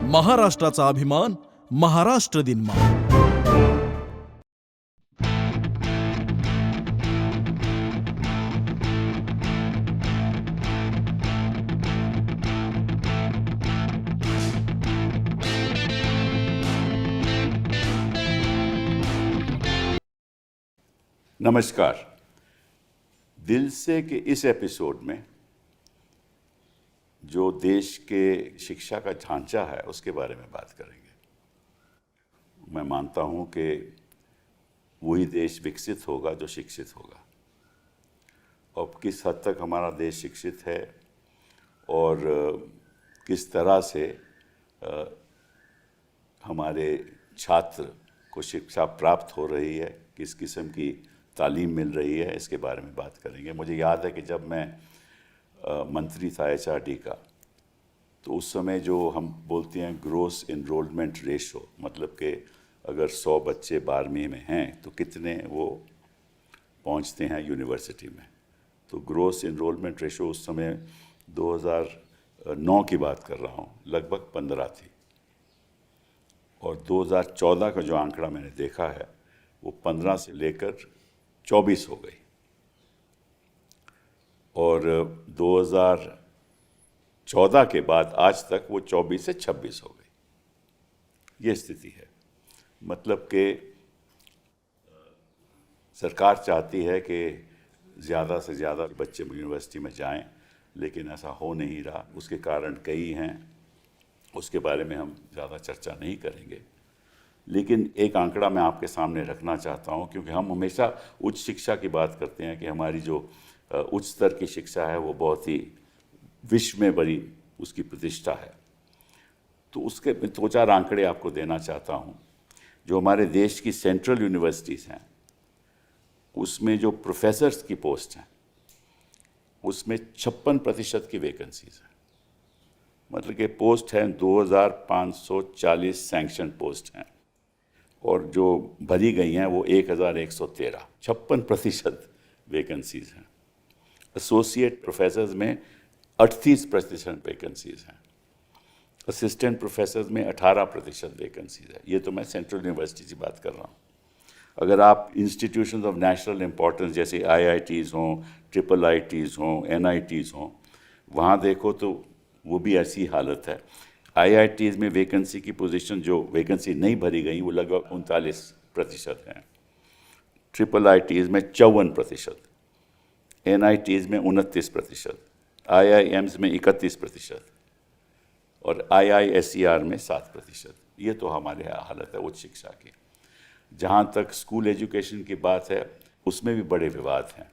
महाराष्ट्राचा अभिमान, महाराष्ट्र दिन. नमस्कार। दिल से के इस एपिसोड में जो देश के शिक्षा का ढांचा है उसके बारे में बात करेंगे। मैं मानता हूं कि वही देश विकसित होगा जो शिक्षित होगा। अब किस हद तक हमारा देश शिक्षित है और किस तरह से हमारे छात्र को शिक्षा प्राप्त हो रही है, किस किस्म की तालीम मिल रही है, इसके बारे में बात करेंगे। मुझे याद है कि जब मैं मंत्री था HRD का, तो उस समय जो हम बोलते हैं ग्रोस इनरोलमेंट रेशो, मतलब कि अगर 100 बच्चे 12वीं में हैं तो कितने वो पहुंचते हैं यूनिवर्सिटी में। तो ग्रोस इनरोलमेंट रेशो उस समय 2009 की बात कर रहा हूँ, लगभग 15 थी। और 2014 का जो आंकड़ा मैंने देखा है वो 15 से लेकर 24 हो गई और 2014 के बाद आज तक वो 24 से 26 हो गई। ये स्थिति है। मतलब कि सरकार चाहती है कि ज़्यादा से ज़्यादा बच्चे यूनिवर्सिटी में जाएं, लेकिन ऐसा हो नहीं रहा। उसके कारण कई हैं, उसके बारे में हम ज़्यादा चर्चा नहीं करेंगे। लेकिन एक आंकड़ा मैं आपके सामने रखना चाहता हूं, क्योंकि हम हमेशा उच्च शिक्षा की बात करते हैं कि हमारी जो उच्च स्तर की शिक्षा है वो बहुत ही विश्व में बड़ी उसकी प्रतिष्ठा है। तो उसके 2-4 आंकड़े आपको देना चाहता हूं। जो हमारे देश की सेंट्रल यूनिवर्सिटीज़ हैं उसमें जो प्रोफेसर्स की पोस्ट हैं उसमें 56% की वैकेंसीज हैं। मतलब कि पोस्ट हैं 2540 सैंक्शन पोस्ट हैं और जो भरी गई हैं वो 1113, 56% वैकेंसीज हैं। एसोसिएट प्रोफेसर्स में 38% वैकेंसीज हैं। असिस्टेंट प्रोफेसर्स में 18% वैकेंसीज है। ये तो मैं सेंट्रल यूनिवर्सिटी की बात कर रहा हूँ। अगर आप इंस्टीट्यूशंस ऑफ नेशनल इंपॉर्टेंस जैसे IITs हों, IIITs हों, NITs हों, वहाँ देखो तो वो भी ऐसी हालत है। IITs में वैकेंसी की पोजीशन जो वैकेंसी नहीं भरी गई वो लगभग 39% हैं। IIITs में 54%, NITs में 29%, IIMs में 31% और IISER में 7%। ये तो हमारे हालत है उच्च शिक्षा की। जहाँ तक स्कूल एजुकेशन की बात है उसमें भी बड़े विवाद हैं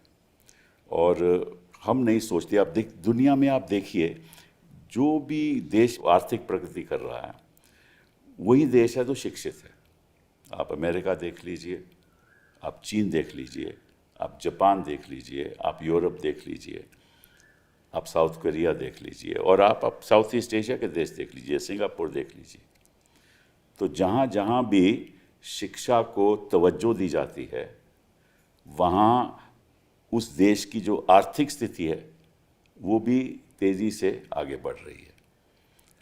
और हम नहीं सोचते। आप दुनिया में आप देखिए, जो भी देश आर्थिक प्रगति कर रहा है वही देश है जो शिक्षित है। आप अमेरिका देख लीजिए, आप चीन देख लीजिए, आप जापान देख लीजिए, आप यूरोप देख लीजिए, आप साउथ कोरिया देख लीजिए और आप साउथ ईस्ट एशिया के देश देख लीजिए, सिंगापुर देख लीजिए। तो जहाँ जहाँ भी शिक्षा को तवज्जो दी जाती है वहाँ उस देश की जो आर्थिक स्थिति है वो भी तेज़ी से आगे बढ़ रही है।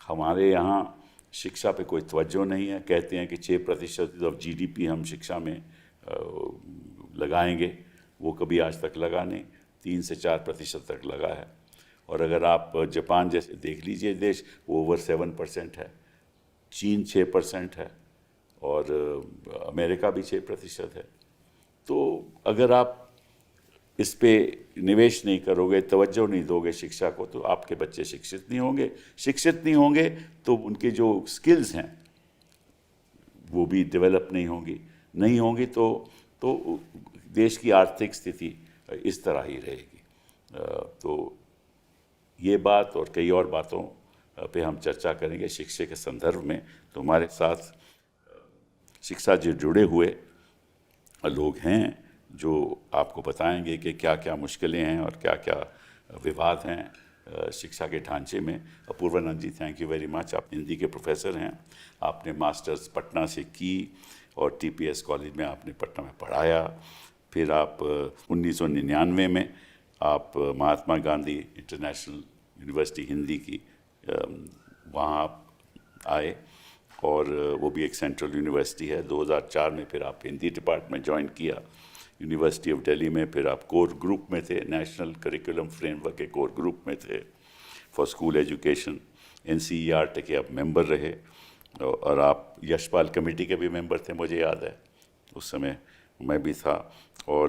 हमारे यहाँ शिक्षा पे कोई तवज्जो नहीं है। कहते हैं कि 6% ऑफ GDP हम शिक्षा में लगाएंगे, वो कभी आज तक लगा नहीं। 3 से 4% तक लगा है। और अगर आप जापान जैसे देख लीजिए देश, वो ओवर 7% है। चीन 6% है और अमेरिका भी 6% है। तो अगर आप इस पे निवेश नहीं करोगे, तवज्जो नहीं दोगे शिक्षा को, तो आपके बच्चे शिक्षित नहीं होंगे। शिक्षित नहीं होंगे तो उनके जो स्किल्स हैं वो भी डेवलप नहीं होंगी तो देश की आर्थिक स्थिति इस तरह ही रहेगी। तो ये बात और कई और बातों पे हम चर्चा करेंगे शिक्षा के संदर्भ में। तो हमारे साथ शिक्षा से जुड़े हुए लोग हैं जो आपको बताएंगे कि क्या क्या मुश्किलें हैं और क्या क्या विवाद हैं शिक्षा के ढांचे में। अपूर्वानंद जी, थैंक यू वेरी मच। आप हिंदी के प्रोफेसर हैं, आपने मास्टर्स पटना से की और TPS कॉलेज में आपने पटना में पढ़ाया। फिर आप 1999 में आप महात्मा गांधी इंटरनेशनल यूनिवर्सिटी हिंदी की वहाँ आप आए, और वो भी एक सेंट्रल यूनिवर्सिटी है। 2004 में फिर आप हिंदी डिपार्टमेंट ज्वाइन किया यूनिवर्सिटी ऑफ दिल्ली में। फिर आप कोर ग्रुप में थे, नेशनल करिकुलम फ्रेमवर्क के कोर ग्रुप में थे फॉर स्कूल एजुकेशन। NCERT के आप मेंबर रहे, और आप यशपाल कमेटी के भी मेंबर थे, मुझे याद है उस समय मैं भी था। और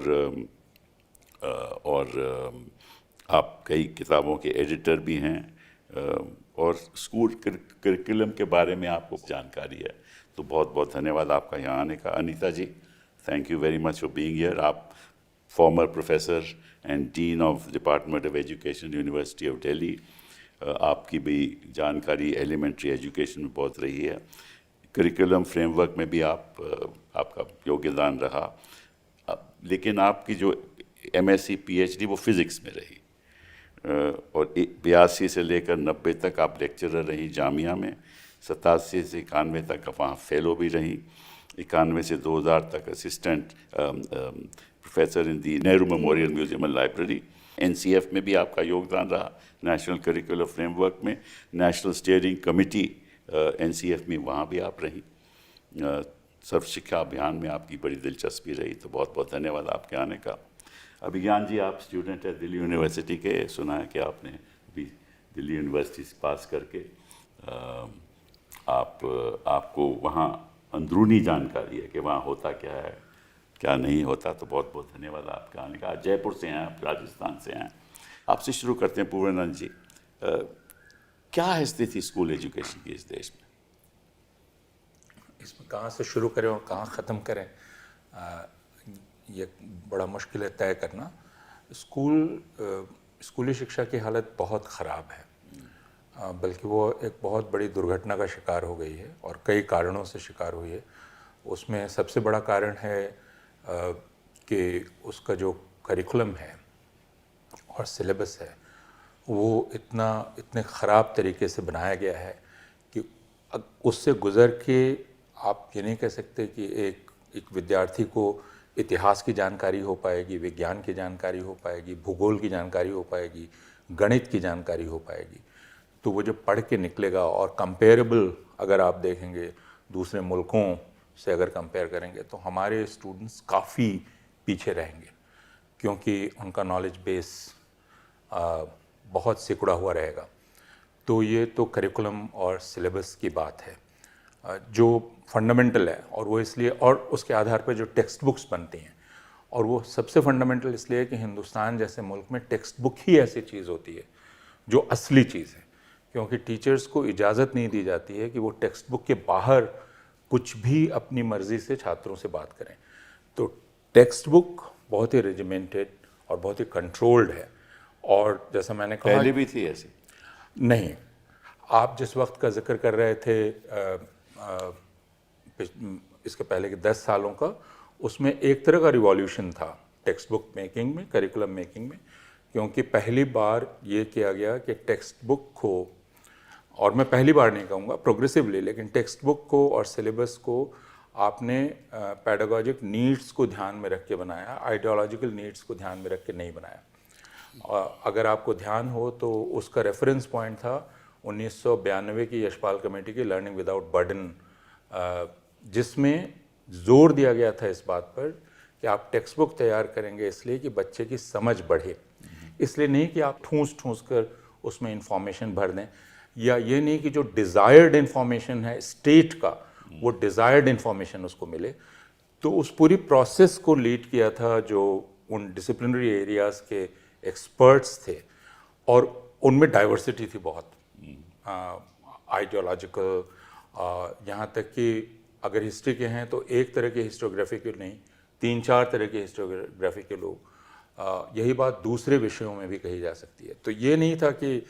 आप कई किताबों के एडिटर भी हैं, और स्कूल करिकुलम के बारे में आपको जानकारी है। तो बहुत बहुत धन्यवाद आपका यहाँ आने का। Anita ji, thank you very much for being here. आप former professor and dean of department of education university of Delhi, आपकी भी जानकारी एलिमेंट्री एजुकेशन में बहुत रही है। करिकुलम फ्रेमवर्क में भी आपका योगदान रहा, लेकिन आपकी जो MSc PhD वो फिज़िक्स में रही, और 82 से लेकर 90 तक आप लेक्चरर रही जामिया में। 87 से 91 तक आप वहाँ फेलो भी रही। 91 से 2000 तक assistant professor in the Nehru memorial museum and library. NCF में भी आपका योगदान रहा, नेशनल करिकुलर फ्रेमवर्क में। नेशनल स्टीयरिंग कमेटी NCF में, वहाँ भी आप रही। सर्व शिक्षा अभियान में आपकी बड़ी दिलचस्पी रही। तो बहुत बहुत धन्यवाद आपके आने का। अभिज्ञान जी, आप स्टूडेंट है दिल्ली यूनिवर्सिटी के। सुना है कि आपने अभी दिल्ली यूनिवर्सिटी से पास करके आपको वहाँ अंदरूनी जानकारी है कि वहाँ होता क्या है, क्या नहीं होता। तो बहुत बहुत धन्यवाद आपके आने का। जयपुर से हैं आप, राजस्थान से हैं। आपसे शुरू करते हैं पूर्णानंद जी। क्या है स्थिति स्कूल एजुकेशन की इस देश में? इसमें कहाँ से शुरू करें और कहाँ ख़त्म करें, ये बड़ा मुश्किल है तय करना। स्कूली शिक्षा की हालत बहुत ख़राब है, बल्कि वो एक बहुत बड़ी दुर्घटना का शिकार हो गई है, और कई कारणों से शिकार हुई है। उसमें सबसे बड़ा कारण है कि उसका जो करिकुलम है और सिलेबस है वो इतने ख़राब तरीके से बनाया गया है कि उससे गुज़र के आप ये नहीं कह सकते कि एक विद्यार्थी को इतिहास की जानकारी हो पाएगी, विज्ञान की जानकारी हो पाएगी, भूगोल की जानकारी हो पाएगी, गणित की जानकारी हो पाएगी। तो वो जब पढ़ के निकलेगा, और कंपेरेबल अगर आप देखेंगे दूसरे मुल्कों से अगर कंपेयर करेंगे, तो हमारे स्टूडेंट्स काफ़ी पीछे रहेंगे, क्योंकि उनका नॉलेज बेस बहुत सिकुड़ा हुआ रहेगा। तो ये तो करिकुलम और सिलेबस की बात है जो फंडामेंटल है, और वो इसलिए, और उसके आधार पर जो टेक्स्ट बुक्स बनती हैं, और वो सबसे फंडामेंटल इसलिए है कि हिंदुस्तान जैसे मुल्क में टेक्स्ट बुक ही ऐसी चीज़ होती है जो असली चीज़ है, क्योंकि टीचर्स को इजाज़त नहीं दी जाती है कि वो टेक्स्ट बुक के बाहर कुछ भी अपनी मर्ज़ी से छात्रों से बात करें। तो टेक्स्ट बुक बहुत ही रेजिमेंटेड और बहुत ही कंट्रोल्ड है। और जैसा मैंने कहा, पहले भी थी ऐसी? नहीं, आप जिस वक्त का जिक्र कर रहे थे इसके पहले के 10 सालों का, उसमें एक तरह का रिवॉल्यूशन था टेक्स्ट बुक मेकिंग में, करिकुलम मेकिंग में, क्योंकि पहली बार ये किया गया कि टेक्स्ट बुक को, और मैं पहली बार नहीं कहूँगा, प्रोग्रेसिवली, लेकिन टेक्स्ट बुक को और सिलेबस को आपने पैडागोजिक नीड्स को ध्यान में रख के बनाया, आइडियोलॉजिकल नीड्स को ध्यान में रख के नहीं बनाया। अगर आपको ध्यान हो तो उसका रेफरेंस पॉइंट था 1992 की यशपाल कमेटी की लर्निंग विदाउट बर्डन, जिसमें जोर दिया गया था इस बात पर कि आप टेक्स्ट बुक तैयार करेंगे इसलिए कि बच्चे की समझ बढ़े, इसलिए नहीं कि आप ठूंस ठूंस कर उसमें इंफॉर्मेशन भर दें, या ये नहीं कि जो डिज़ायर्ड इंफॉर्मेशन है स्टेट का, वो डिज़ायर्ड इंफॉर्मेशन उसको मिले। तो उस पूरी प्रोसेस को लीड किया था जो उन डिसिप्लिनरी एरियाज़ के एक्सपर्ट्स थे, और उनमें डाइवर्सिटी थी बहुत, आइडियोलॉजिकल, यहाँ तक कि अगर हिस्ट्री के हैं तो एक तरह के हिस्टोग्राफी के नहीं, 3-4 तरह के हिस्टोग्राफी के लोग। यही बात दूसरे विषयों में भी कही जा सकती है। तो ये नहीं था कि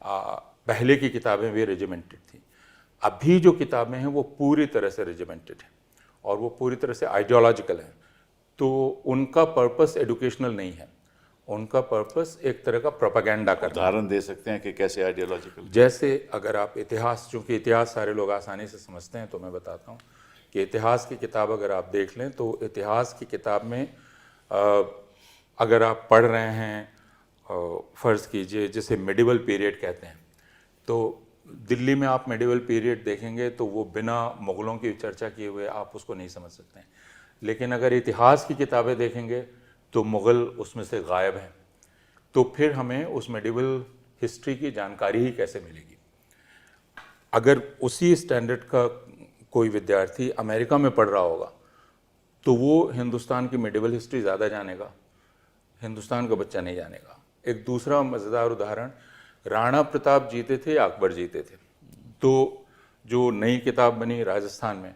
पहले की किताबें वे रेजिमेंटेड थी। अभी जो किताबें हैं वो पूरी तरह से रेजिमेंटेड हैं, और वो पूरी तरह से आइडियोलॉजिकल हैं। तो उनका पर्पस एजुकेशनल नहीं है, उनका पर्पस एक तरह का प्रोपेगेंडा करना। उदाहरण दे सकते हैं कि कैसे आइडियोलॉजिकल? जैसे अगर आप इतिहास, चूँकि इतिहास सारे लोग आसानी से समझते हैं, तो मैं बताता हूँ कि इतिहास की किताब अगर आप देख लें, तो इतिहास की किताब में अगर आप पढ़ रहे हैं, फ़र्ज़ कीजिए जिसे मिडिवल पीरियड कहते हैं, तो दिल्ली में आप मेडिवल पीरियड देखेंगे तो वो बिना मुग़लों की चर्चा किए हुए आप उसको नहीं समझ सकते हैं। लेकिन अगर इतिहास की किताबें देखेंगे तो मुग़ल उसमें से गायब हैं। तो फिर हमें उस मेडिवल हिस्ट्री की जानकारी ही कैसे मिलेगी? अगर उसी स्टैंडर्ड का कोई विद्यार्थी अमेरिका में पढ़ रहा होगा तो वो हिंदुस्तान की मेडिवल हिस्ट्री ज़्यादा जानेगा, हिंदुस्तान का बच्चा नहीं जानेगा। एक दूसरा मज़ेदार उदाहरण, राणा प्रताप जीते थे या अकबर जीते थे? तो जो नई किताब बनी राजस्थान में,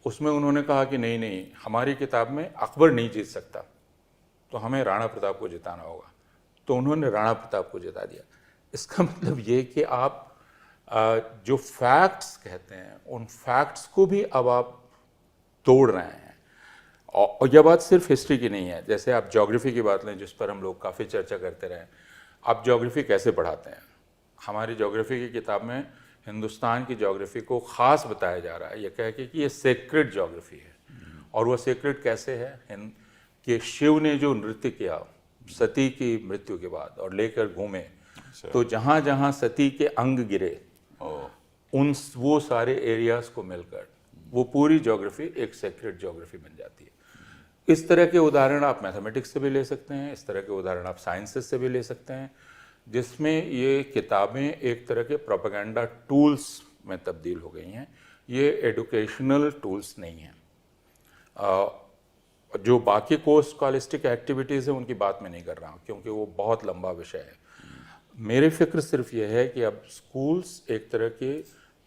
उसमें उन्होंने कहा कि नहीं नहीं, हमारी किताब में अकबर नहीं जीत सकता, तो हमें राणा प्रताप को जिताना होगा। तो उन्होंने राणा प्रताप को जिता दिया। इसका मतलब ये कि आप जो फैक्ट्स कहते हैं उन फैक्ट्स को भी अब आप तोड़ रहे हैं। और यह बात सिर्फ हिस्ट्री की नहीं है। जैसे आप ज्योग्राफी की बात लें, जिस पर हम लोग काफ़ी चर्चा करते रहे, आप ज्योग्राफी कैसे पढ़ाते हैं? हमारी ज्योग्राफी की किताब में हिंदुस्तान की ज्योग्राफी को ख़ास बताया जा रहा है, यह कह के कि ये सेक्रेड ज्योग्राफी है। और वह सेक्रेड कैसे है कि शिव ने जो नृत्य किया सती की मृत्यु के बाद और लेकर घूमे, तो जहाँ जहाँ सती के अंग गिरे वो सारे एरियाज़ को मिलकर वो पूरी ज्योग्राफी एक सेक्रेड ज्योग्राफी बन जाती है। इस तरह के उदाहरण आप मैथमेटिक्स से भी ले सकते हैं, इस तरह के उदाहरण आप साइंसेस से भी ले सकते हैं, जिसमें ये किताबें एक तरह के प्रोपेगेंडा टूल्स में तब्दील हो गई हैं। ये एडुकेशनल टूल्स नहीं हैं। जो बाकी कोर्स स्कॉलिस्टिक एक्टिविटीज़ हैं उनकी बात मैं नहीं कर रहा हूँ, क्योंकि वो बहुत लंबा विषय है। मेरी फ़िक्र सिर्फ ये है कि अब स्कूल्स एक तरह के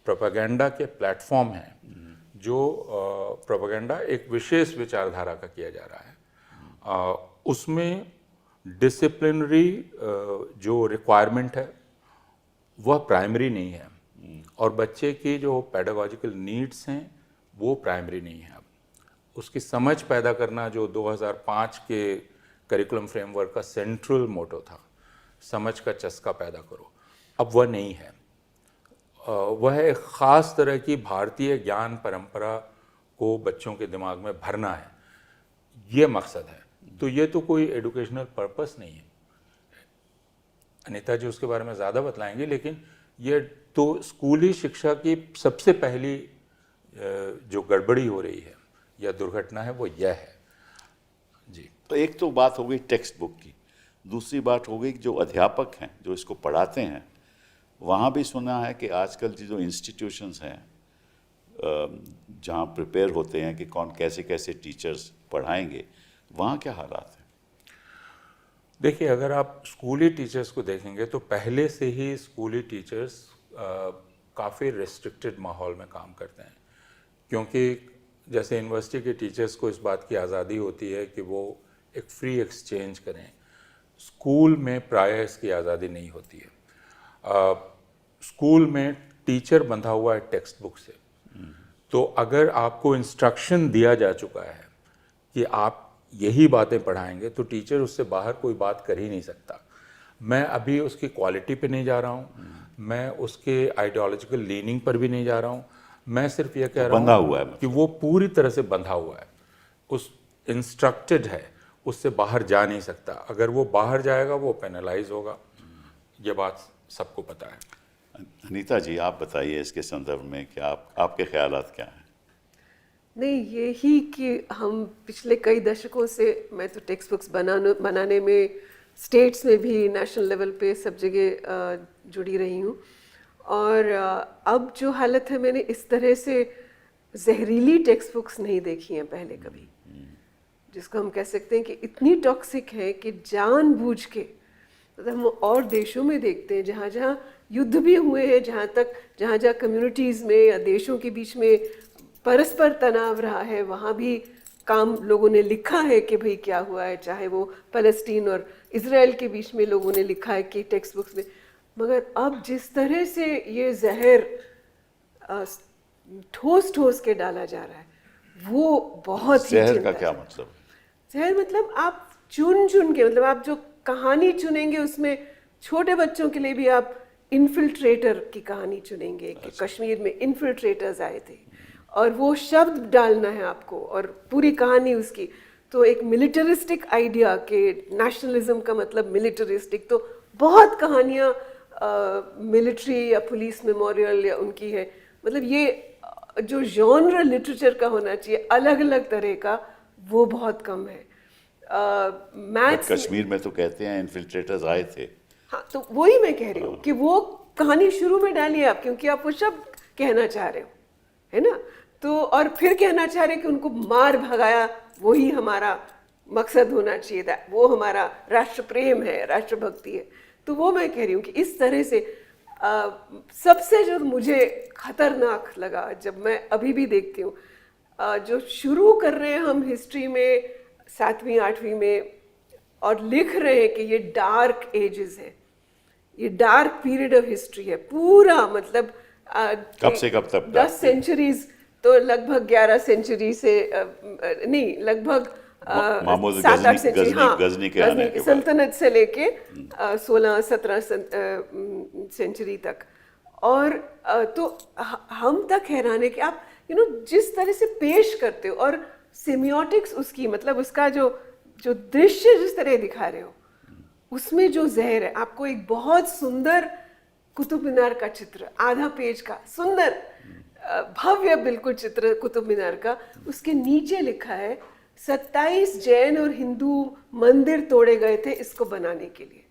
प्रोपेगेंडा के प्लेटफॉर्म हैं, जो प्रोपेगेंडा एक विशेष विचारधारा का किया जा रहा है। उसमें डिसिप्लिनरी जो रिक्वायरमेंट है वह प्राइमरी नहीं है, और बच्चे की जो पेडागॉजिकल नीड्स हैं वो प्राइमरी नहीं है। अब उसकी समझ पैदा करना, जो 2005 के करिकुलम फ्रेमवर्क का सेंट्रल मोटो था, समझ का चस्का पैदा करो, अब वह नहीं है। वह एक ख़ास तरह की भारतीय ज्ञान परंपरा को बच्चों के दिमाग में भरना है, ये मकसद है। तो ये तो कोई एजुकेशनल पर्पस नहीं है। अनीता जी उसके बारे में ज़्यादा बतलाएंगे, लेकिन ये तो स्कूली शिक्षा की सबसे पहली जो गड़बड़ी हो रही है या दुर्घटना है वो यह है जी। तो एक तो बात हो गई टेक्स्ट बुक की, दूसरी बात हो गई जो अध्यापक हैं जो इसको पढ़ाते हैं, वहाँ भी सुना है कि आजकल जो इंस्टीट्यूशंस हैं जहाँ प्रिपेयर होते हैं कि कौन कैसे कैसे टीचर्स पढ़ाएंगे, वहाँ क्या हालात हैं? देखिए, अगर आप स्कूली टीचर्स को देखेंगे तो पहले से ही स्कूली टीचर्स काफ़ी रिस्ट्रिक्टेड माहौल में काम करते हैं, क्योंकि जैसे यूनिवर्सिटी के टीचर्स को इस बात की आज़ादी होती है कि वो एक फ्री एक्सचेंज करें, स्कूल में प्राय इसकी आज़ादी नहीं होती है। स्कूल में टीचर बंधा हुआ है टेक्स्ट बुक से, तो अगर आपको इंस्ट्रक्शन दिया जा चुका है कि आप यही बातें पढ़ाएंगे, तो टीचर उससे बाहर कोई बात कर ही नहीं सकता। मैं अभी उसकी क्वालिटी पे नहीं जा रहा हूँ, मैं उसके आइडियोलॉजिकल लीनिंग पर भी नहीं जा रहा हूँ, मैं सिर्फ ये कह रहा हूँ कि वो पूरी तरह से बंधा हुआ है, उस इंस्ट्रक्टेड है, उससे बाहर जा नहीं सकता। अगर वो बाहर जाएगा वो पेनलाइज होगा, ये बात सबको पता है। अनीता जी, आप बताइए इसके संदर्भ में कि आपके ख्यालात क्या हैं? नहीं, यही कि हम पिछले कई दशकों से, मैं तो टेक्स्ट बुक्स बनाने में स्टेट्स में भी नेशनल लेवल पे सब जगह जुड़ी रही हूँ, और अब जो हालत है, मैंने इस तरह से जहरीली टेक्स्ट बुक्स नहीं देखी हैं पहले कभी, जिसको हम कह सकते हैं कि इतनी टॉक्सिक है कि जानबूझ के, मतलब हम और देशों में देखते हैं जहाँ जहाँ युद्ध भी हुए हैं, जहाँ जहाँ कम्युनिटीज़ में या देशों के बीच में परस्पर तनाव रहा है, वहाँ भी काम लोगों ने लिखा है कि भाई क्या हुआ है, चाहे वो फ़लस्तीन और इज़राइल के बीच में लोगों ने लिखा है कि टेक्स्ट बुक्स में। मगर अब जिस तरह से ये जहर ठोस ठोस के डाला जा रहा है, वो बहुत ही जहर का क्या मतलब? जहर मतलब आप चुन के, मतलब आप जो कहानी चुनेंगे उसमें छोटे बच्चों के लिए भी आप इन्फिल्ट्रेटर की कहानी चुनेंगे कि कश्मीर में इन्फिल्ट्रेटर्स आए थे, और वो शब्द डालना है आपको और पूरी कहानी उसकी। तो एक मिलिटरिस्टिक आइडिया के नेशनलिज्म का मतलब मिलिटरिस्टिक, तो बहुत कहानियाँ मिलिट्री या पुलिस मेमोरियल या उनकी है, मतलब ये जो जॉनर लिटरेचर का होना चाहिए अलग अलग तरह का, वो बहुत कम है। मैथ्स कश्मीर में तो कहते हैं इन्फिल्ट्रेटर्स आए थे। हाँ, तो वही मैं कह रही हूँ कि वो कहानी शुरू में डालिए आप, क्योंकि आप वो शब्द कहना चाह रहे हो, है ना। तो और फिर कहना चाह रहे कि उनको मार भगाया, वही हमारा मकसद होना चाहिए था, वो हमारा राष्ट्र प्रेम है, राष्ट्रभक्ति है। तो वो मैं कह रही हूँ कि इस तरह से सबसे जो मुझे खतरनाक लगा, जब मैं अभी भी देखती हूँ, जो शुरू कर रहे हैं हम हिस्ट्री में 7वीं 8वीं में और लिख रहे हैं कि ये डार्क एजेस है, ये डार्क पीरियड ऑफ हिस्ट्री है पूरा, मतलब कब से कब तक 10 सेंचुरीज, तो लगभग 11 सेंचुरी से नहीं, लगभग 7-8 सेंचुरी, हाँ, गजनी के आने के बाद सल्तनत से लेके 16-17 सेंचुरी तक। और तो हम तक हैरान है कि आप जिस तरह से पेश करते हो, और सेमियोटिक्स उसकी, मतलब उसका जो दृश्य जिस तरह दिखा रहे हो, उसमें जो जहर है। आपको एक बहुत सुंदर कुतुब मीनार का चित्र, आधा पेज का सुंदर भव्य बिल्कुल चित्र कुतुब मीनार का, उसके नीचे लिखा है 27 जैन और हिंदू मंदिर तोड़े गए थे इसको बनाने के लिए।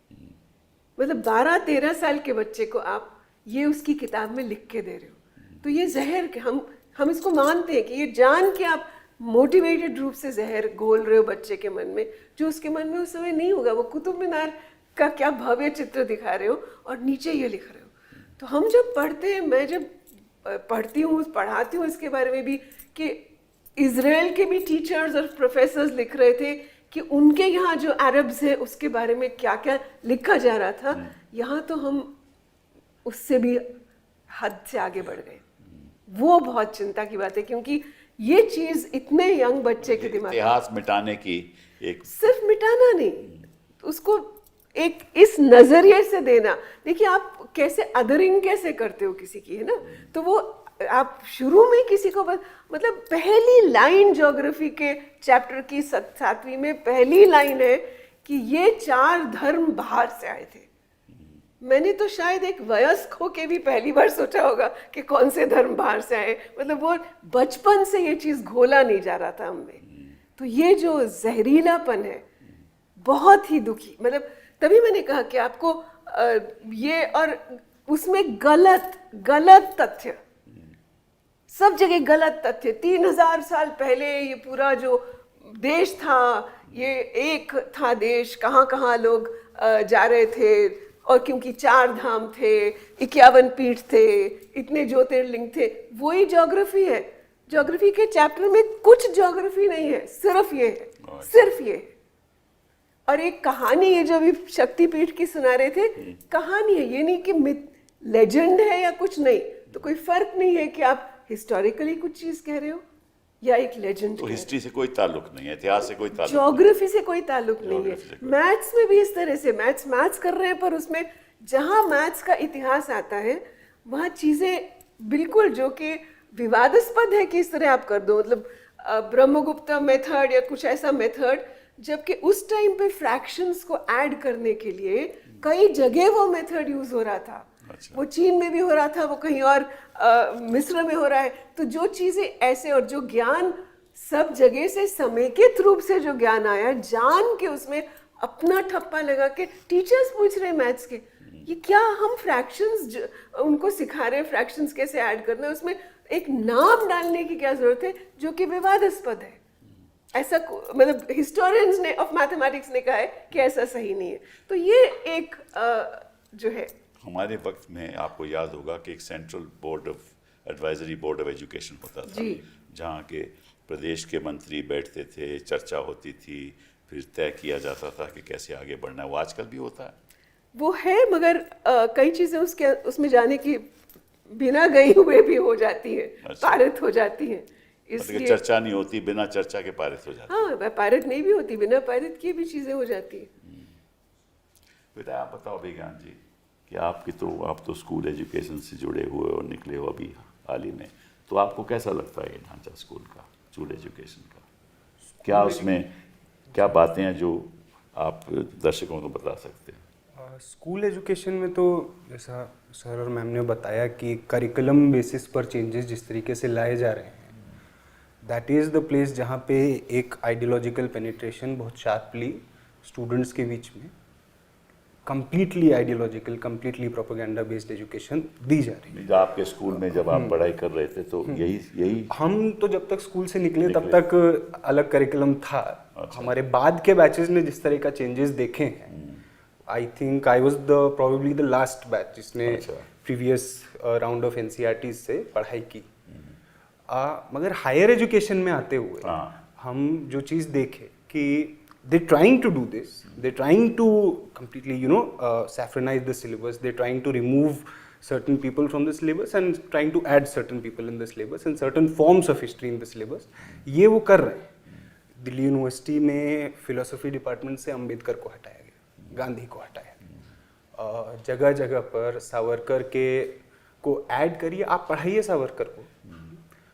मतलब 12-13 साल के बच्चे को आप ये उसकी किताब में लिख के दे रहे हो। तो ये जहर के हम इसको मानते हैं कि ये जान के आप मोटिवेटेड रूप से जहर घोल रहे हो बच्चे के मन में, जो उसके मन में उस समय नहीं होगा। वो कुतुब मीनार का क्या भव्य चित्र दिखा रहे हो और नीचे ये लिख रहे हो। तो हम जब पढ़ते हैं, मैं जब पढ़ती हूँ, पढ़ाती हूँ इसके बारे में भी, कि इजराइल के भी टीचर्स और प्रोफेसर्स लिख रहे थे कि उनके यहाँ जो अरब्स है उसके बारे में क्या क्या लिखा जा रहा था। यहाँ तो हम उससे भी हद से आगे बढ़ गए। वो बहुत चिंता की बात है, क्योंकि ये चीज इतने यंग बच्चे के दिमाग, इतिहास मिटाने की एक, सिर्फ मिटाना नहीं, उसको एक इस नजरिए से देना। देखिए आप कैसे अदरिंग कैसे करते हो किसी की, है ना। तो वो आप शुरू में किसी को मतलब पहली लाइन ज्योग्राफी के चैप्टर की 7वीं में पहली लाइन है कि ये 4 धर्म बाहर से आए थे। मैंने तो शायद एक वयस्क होके भी पहली बार सोचा होगा कि कौन से धर्म बाहर से आए। मतलब वो बचपन से ये चीज घोला नहीं जा रहा था हमें। तो ये जो जहरीलापन है बहुत ही दुखी, मतलब तभी मैंने कहा कि आपको ये, और उसमें गलत तथ्य, सब जगह गलत तथ्य। 3000 साल पहले ये पूरा जो देश था, ये एक था देश, कहाँ कहाँ लोग जा रहे थे, और क्योंकि 4 धाम थे, 51 पीठ थे, इतने ज्योतिर्लिंग थे। वही ज्योग्राफी है। ज्योग्राफी के चैप्टर में कुछ ज्योग्राफी नहीं है, सिर्फ ये है, सिर्फ ये। और एक कहानी है जो अभी शक्तिपीठ की सुना रहे थे, कहानी है, ये नहीं कि लेजेंड है या कुछ नहीं। तो कोई फर्क नहीं है कि आप हिस्टोरिकली कुछ चीज कह रहे हो या एक लेजेंड। तो हिस्ट्री से कोई ताल्लुक नहीं है, इतिहास से कोई ताल्लुक, ज्योग्राफी से कोई ताल्लुक नहीं है। मैथ्स में भी इस तरह से मैथ्स कर रहे हैं, पर उसमें जहां मैथ्स का इतिहास आता है वहां चीजें बिल्कुल जो कि विवादास्पद है कि इस तरह आप कर दो। मतलब ब्रह्मगुप्ता मेथड या कुछ ऐसा मेथड, जबकि उस टाइम पे फ्रैक्शंस को ऐड करने के लिए कई जगह वो मेथड यूज हो रहा था। अच्छा। वो चीन में भी हो रहा था, वो कहीं और मिस्र में हो रहा है। तो जो चीजें ऐसे, और जो ज्ञान सब जगह से समेकित रूप से जो ज्ञान आया, जान के उसमें अपना ठप्पा लगा के टीचर्स पूछ रहे मैथ्स के, ये क्या हम फ्रैक्शंस उनको सिखा रहे हैं, फ्रैक्शंस कैसे ऐड करना है, उसमें एक नाम डालने की क्या जरूरत है जो कि विवादास्पद है। ऐसा मतलब हिस्टोरियंस ने ऑफ मैथमेटिक्स ने कहा है कि ऐसा सही नहीं है। तो ये एक जो है, हमारे वक्त में आपको याद होगा कि एक central board of advisory board of education होता था, जहाँ के प्रदेश के मंत्री बैठते थे, चर्चा होती थी, फिर तय किया जाता था कि कैसे आगे बढ़ना है। वो आजकल भी होता है, वो है, मगर कई चीजें उसमें जाने की बिना गए हुए भी हो जाती है। अच्छा। पारित हो जाती है, इसलिए चर्चा नहीं होती, बिना चर्चा के पारित हो जाती है। हाँ, पारित नहीं भी होती, बिना पारित किए भी चीजें हो जाती है। बेटा आप बताओ विज्ञान जी, कि आप तो स्कूल एजुकेशन से जुड़े हुए और निकले हो अभी हाल ही में, तो आपको कैसा लगता है ये ढांचा स्कूल का, स्कूल एजुकेशन का? क्या उसमें क्या बातें हैं जो आप दर्शकों को बता सकते हैं? स्कूल एजुकेशन में तो जैसा सर और मैम ने बताया कि करिकुलम बेसिस पर चेंजेस जिस तरीके से लाए जा रहे हैं, दैट इज़ द प्लेस जहाँ पे एक आइडियोलॉजिकल पेनिट्रेशन बहुत शार्पली स्टूडेंट्स के बीच में completely ideological, completely propaganda based education दी जा रही है। जो आपके स्कूल में जब आप पढ़ाई कर रहे थे तो यही हम तो जब तक स्कूल से निकले तब तक अलग करिकुलम था। हमारे बाद के बैचेस ने जिस तरह का चेंजेस देखे हैं, I think I was the probably the last batch जिसने प्रीवियस राउंड ऑफ एनसीईआरटी से पढ़ाई की। मगर हायर एजुकेशन में आते हुए हम जो चीज़ देखे कि they trying to do this, they trying to completely saffronize the syllabus, they're trying to remove certain people from the syllabus and trying to add certain people in the syllabus and certain forms of history in the syllabus. ये वो कर रहे हैं। Delhi university में philosophy department से अंबेडकर को हटाया गया, गांधी को हटाया गया, जगह जगह पर सावरकर को ऐड करिए, आप पढ़ाइए सावरकर को,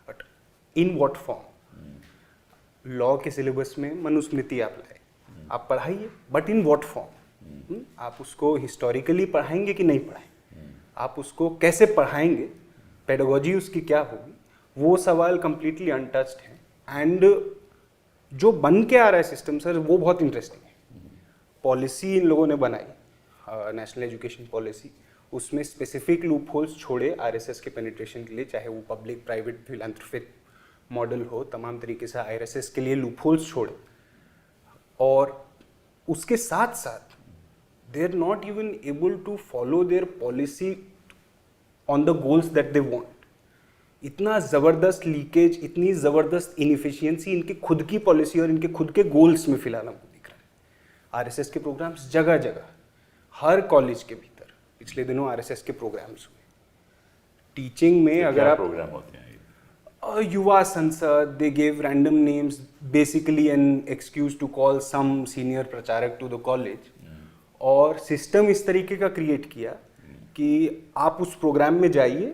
but in what form? Law के सिलेबस में मनुस्मृति आप लाए, आप पढ़ाइए, बट इन व्हाट फॉर्म? आप उसको हिस्टोरिकली पढ़ाएंगे कि नहीं पढ़ाएंगे? आप उसको कैसे पढ़ाएंगे? पेडागोजी उसकी क्या होगी? वो सवाल कंप्लीटली अनटच्ड है। एंड जो बन के आ रहा है सिस्टम सर, वो बहुत इंटरेस्टिंग है। पॉलिसी इन लोगों ने बनाई, नेशनल एजुकेशन पॉलिसी, उसमें स्पेसिफिक लूप होल्स छोड़े आरएसएस के पेनिट्रेशन के लिए, चाहे वो पब्लिक प्राइवेट फिलैंथ्रोपिक मॉडल हो, तमाम तरीके से आरएसएस के लिए लूप होल्स छोड़े। और उसके साथ साथ they are not even able to follow their policy on the goals that they want. इतना ज़बरदस्त लीकेज, इतनी ज़बरदस्त इनएफिशिएंसी इनकी खुद की पॉलिसी और इनके खुद के गोल्स में फिलहाल हमको दिख रहा है। आरएसएस के प्रोग्राम्स जगह जगह, हर कॉलेज के भीतर पिछले दिनों आरएसएस के प्रोग्राम्स हुए। टीचिंग में अगर आप प्रोग्राम होते हैं, युवा संसद, they gave random names, basically an excuse to call some senior pracharak to the college, और सिस्टम इस तरीके का क्रिएट किया कि आप उस प्रोग्राम में जाइए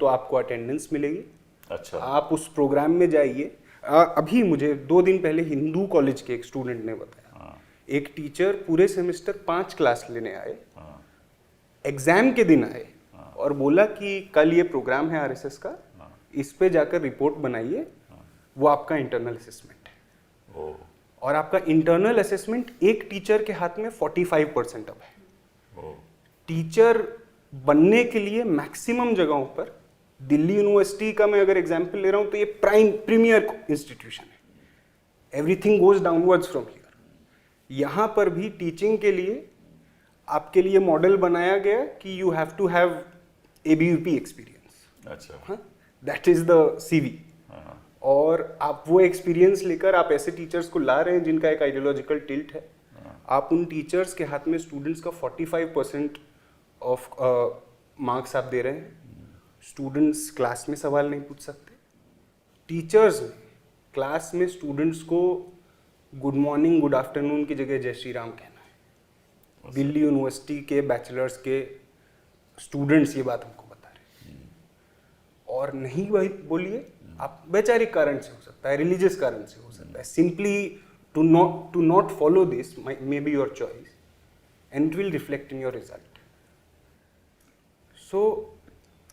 तो आपको अटेंडेंस मिलेगी। अच्छा, आप उस प्रोग्राम में जाइए। अभी मुझे 2 दिन पहले हिंदू कॉलेज के एक स्टूडेंट ने बताया, एक टीचर पूरे सेमेस्टर 5 क्लास लेने आए, एग्जाम के दिन आए और बोला कि कल ये प्रोग्राम है आरएसएस का, इस पे जाकर रिपोर्ट बनाइए, वो आपका इंटरनल असेसमेंट है। और आपका इंटरनल असेसमेंट एक टीचर के हाथ में 45% अब है। टीचर बनने के लिए मैक्सिमम जगहों पर, दिल्ली यूनिवर्सिटी का मैं अगर एग्जांपल ले रहा हूं तो ये प्रीमियर इंस्टीट्यूशन है, everything goes downwards from here. यहाँ पर भी टीचिंग के लिए आपके लिए मॉडल बनाया गया कि you have to have ABVP experience. अच्छा, दैट इज द सीवी। और आप वो एक्सपीरियंस लेकर आप ऐसे टीचर्स को ला रहे हैं जिनका एक आइडियोलॉजिकल टिल्ट है। आप उन टीचर्स के हाथ में स्टूडेंट्स का 45% ऑफ मार्क्स आप दे रहे हैं। स्टूडेंट्स क्लास में सवाल नहीं पूछ सकते। टीचर्स क्लास में स्टूडेंट्स को गुड मॉर्निंग, गुड आफ्टरनून की जगह जय श्री राम कहना है। दिल्ली यूनिवर्सिटी के बैचलर्स के स्टूडेंट्स ये बात हमको बता रहे हैं। और नहीं वही बोलिए, आप वैचारिक कारण से हो सकता है, रिलीजियस कारण से हो सकता है, simply to not follow this may be your choice and it will reflect in your result. So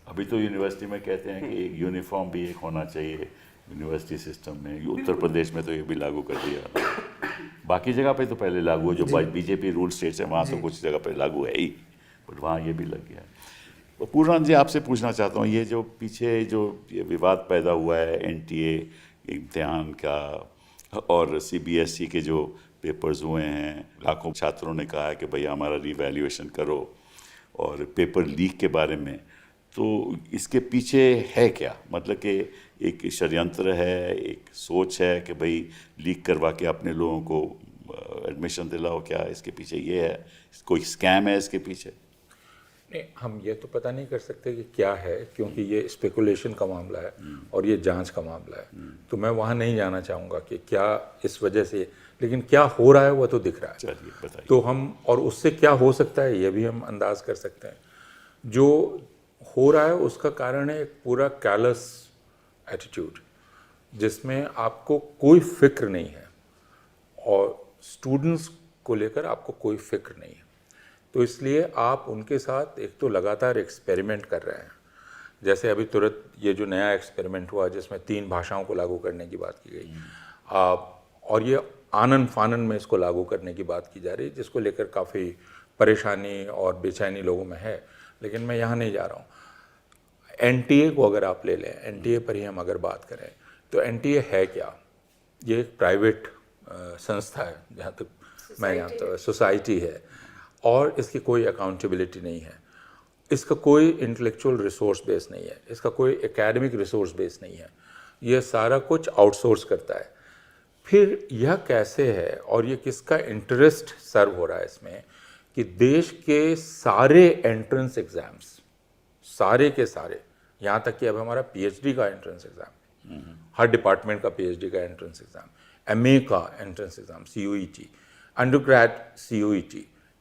अभी तो यूनिवर्सिटी में कहते हैं कि एक यूनिफॉर्म भी एक होना चाहिए यूनिवर्सिटी सिस्टम में। उत्तर प्रदेश में तो ये भी लागू कर दिया, बाकी जगह पे तो पहले लागू है, जो बीजेपी रूल स्टेट्स है वहाँ तो कुछ जगह पे लागू है ही, बट वहाँ ये भी लग गया है। तो पूर्णानंद जी, आपसे पूछना चाहता हूँ, ये जो पीछे जो ये विवाद पैदा हुआ है एनटीए इम्तिहान का और सीबीएसई के जो पेपर्स हुए हैं, लाखों छात्रों ने कहा है कि भैया हमारा रिवैल्यूएशन करो, और पेपर लीक के बारे में, तो इसके पीछे है क्या? मतलब कि एक षड्यंत्र है, एक सोच है कि भाई लीक करवा के अपने लोगों को एडमिशन दिलाओ, क्या इसके पीछे ये है? कोई स्कैम है इसके पीछे? नहीं, हम ये तो पता नहीं कर सकते कि क्या है, क्योंकि ये स्पेकुलेशन का मामला है और ये जांच का मामला है। तो मैं वहाँ नहीं जाना चाहूँगा कि क्या इस वजह से, लेकिन क्या हो रहा है वो तो दिख रहा है। चलिए बताइए। तो हम, और उससे क्या हो सकता है ये भी हम अंदाज कर सकते हैं। जो हो रहा है उसका कारण है एक पूरा कैलस एटीट्यूड, जिसमें आपको कोई फिक्र नहीं है और स्टूडेंट्स को लेकर आपको कोई फिक्र नहीं है। तो इसलिए आप उनके साथ एक तो लगातार एक्सपेरिमेंट कर रहे हैं, जैसे अभी तुरंत ये जो नया एक्सपेरिमेंट हुआ जिसमें 3 भाषाओं को लागू करने की बात की गई, और ये आनन फानन में इसको लागू करने की बात की जा रही है, जिसको लेकर काफ़ी परेशानी और बेचैनी लोगों में है, लेकिन मैं यहाँ नहीं जा रहा हूँ। NTA को अगर आप ले लें, NTA पर ही हम अगर बात करें, तो NTA है क्या? ये एक प्राइवेट संस्था है, जहाँ तक मैं जानता हूँ, सोसाइटी है, और इसकी कोई अकाउंटेबिलिटी नहीं है, इसका कोई इंटेलेक्चुअल रिसोर्स बेस नहीं है, इसका कोई एकेडमिक रिसोर्स बेस नहीं है, ये सारा कुछ आउटसोर्स करता है। फिर यह कैसे है और ये किसका इंटरेस्ट सर्व हो रहा है इसमें, कि देश के सारे एंट्रेंस एग्ज़ाम्स, सारे के सारे, यहाँ तक कि अब हमारा PhD का एंट्रेंस एग्ज़ाम, हर डिपार्टमेंट का PhD का एंट्रेंस एग्ज़ाम, MA का entrance exam CUET, undergrad CUET,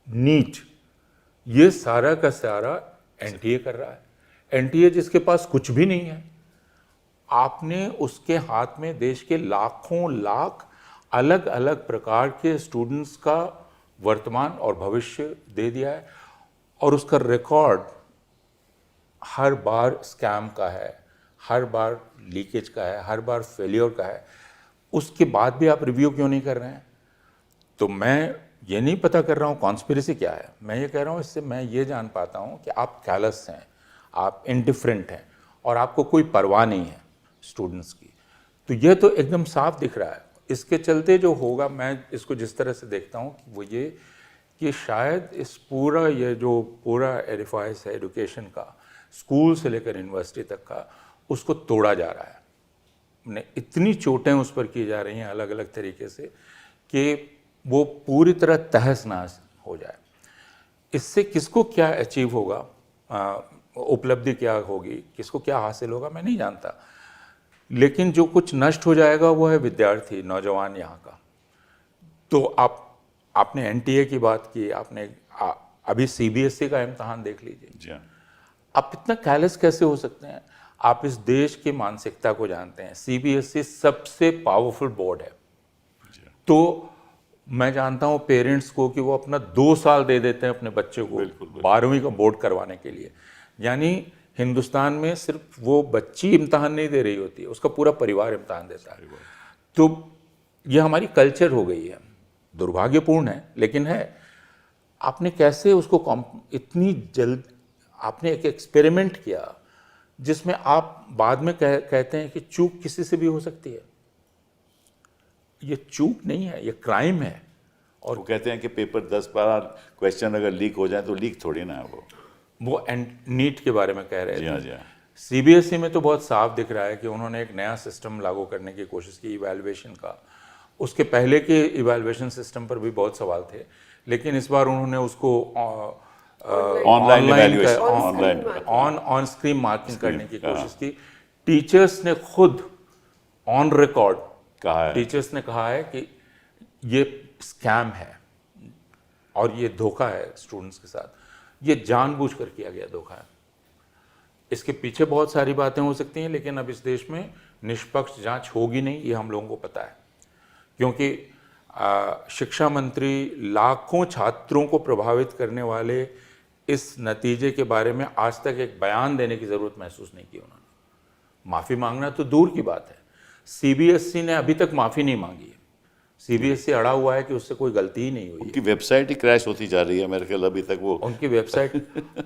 NEET, ये सारा का सारा NTA कर रहा है। NTA जिसके पास कुछ भी नहीं है, आपने उसके हाथ में देश के लाखों लाख अलग अलग प्रकार के स्टूडेंट्स का वर्तमान और भविष्य दे दिया है, और उसका रिकॉर्ड हर बार स्कैम का है, हर बार लीकेज का है, हर बार फेलियर का है। उसके बाद भी आप रिव्यू क्यों नहीं कर रहे हैं? तो मैं ये नहीं पता कर रहा हूँ कॉन्स्पिरेसी क्या है, मैं ये कह रहा हूँ, इससे मैं ये जान पाता हूँ कि आप कैलस हैं, आप इनडिफरेंट हैं, और आपको कोई परवाह नहीं है स्टूडेंट्स की। तो ये तो एकदम साफ दिख रहा है। इसके चलते जो होगा, मैं इसको जिस तरह से देखता हूँ वो ये कि शायद इस पूरा ये जो पूरा एडिफाइस है एजुकेशन का, स्कूल से लेकर यूनिवर्सिटी तक का, उसको तोड़ा जा रहा है। इतनी चोटें उस पर की जा रही हैं अलग अलग तरीके से कि वो पूरी तरह तहस नहस हो जाए। इससे किसको क्या अचीव होगा, उपलब्धि क्या होगी, किसको क्या हासिल होगा, मैं नहीं जानता, लेकिन जो कुछ नष्ट हो जाएगा वो है विद्यार्थी, नौजवान यहाँ का। तो आपने NTA की बात की, आपने अभी CBSE का इम्तहान देख लीजिए। आप इतना कैलेस कैसे हो सकते हैं? आप इस देश की मानसिकता को जानते हैं, CBSE सबसे पावरफुल बोर्ड है। तो मैं जानता हूँ पेरेंट्स को कि वो अपना 2 साल दे देते हैं अपने बच्चे को 12वीं का बोर्ड करवाने के लिए। यानी हिंदुस्तान में सिर्फ वो बच्ची इम्तहान नहीं दे रही होती है, उसका पूरा परिवार इम्तहान देता है। तो ये हमारी कल्चर हो गई है, दुर्भाग्यपूर्ण है लेकिन है। आपने कैसे उसको इतनी जल्द, आपने एक एक्सपेरिमेंट किया जिसमें आप बाद में कहते हैं कि चूक किसी से भी हो सकती है। ये चूक नहीं है, ये क्राइम है। और वो कहते हैं कि पेपर 10-12 क्वेश्चन अगर लीक हो जाए तो लीक थोड़ी ना है वो नीट के बारे में कह रहे थे। जी हाँ। CBSE में तो बहुत साफ दिख रहा है कि उन्होंने एक नया सिस्टम लागू करने की कोशिश की इवैल्यूएशन का। उसके पहले के इवैल्यूएशन सिस्टम पर भी बहुत सवाल थे, लेकिन इस बार उन्होंने उसको ऑन स्क्रीन मार्किंग करने की कोशिश की। टीचर्स ने खुद ऑन रिकॉर्ड कहा है, टीचर्स ने कहा है कि ये स्कैम है और ये धोखा है स्टूडेंट्स के साथ, ये जानबूझकर किया गया धोखा है। इसके पीछे बहुत सारी बातें हो सकती हैं, लेकिन अब इस देश में निष्पक्ष जांच होगी नहीं, ये हम लोगों को पता है, क्योंकि शिक्षा मंत्री लाखों छात्रों को प्रभावित करने वाले इस नतीजे के बारे में आज तक एक बयान देने की ज़रूरत महसूस नहीं की उन्होंने। माफ़ी मांगना तो दूर की बात है, CBSE ने अभी तक माफ़ी नहीं मांगी है। CBSE अड़ा हुआ है कि उससे कोई गलती ही नहीं हुई। उनकी वेबसाइट ही क्रैश होती जा रही है मेरे ख्याल अभी तक। वो उनकी वेबसाइट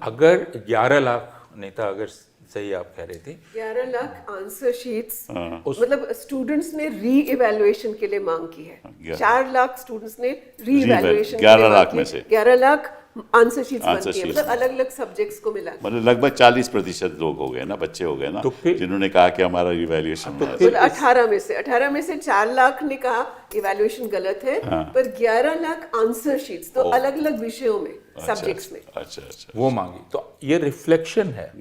अगर 11 लाख नहीं था, अगर सही आप कह रहे थे 11 लाख आंसर शीट्स, मतलब स्टूडेंट्स ने री इवैल्यूएशन के लिए मांग की है। 4 लाख स्टूडेंट्स ने री इवैल्यूएशन 11 लाख में से 11 लाख आंसर शीट्स बनती है, मतलब अलग अलग सब्जेक्ट्स को मिला के। मतलब लगभग 40% लोग हो गए ना, बच्चे हो गए ना, तो जिन्होंने कहा कि हमारा इवैल्यूएशन तो मतलब 18 में से 4 लाख ने कहा इवैल्यूएशन गलत है, पर 11 लाख आंसर शीट्स तो अलग अलग विषयों में, सब्जेक्ट्स में अच्छा वो मांगी। तो ये रिफ्लेक्शन है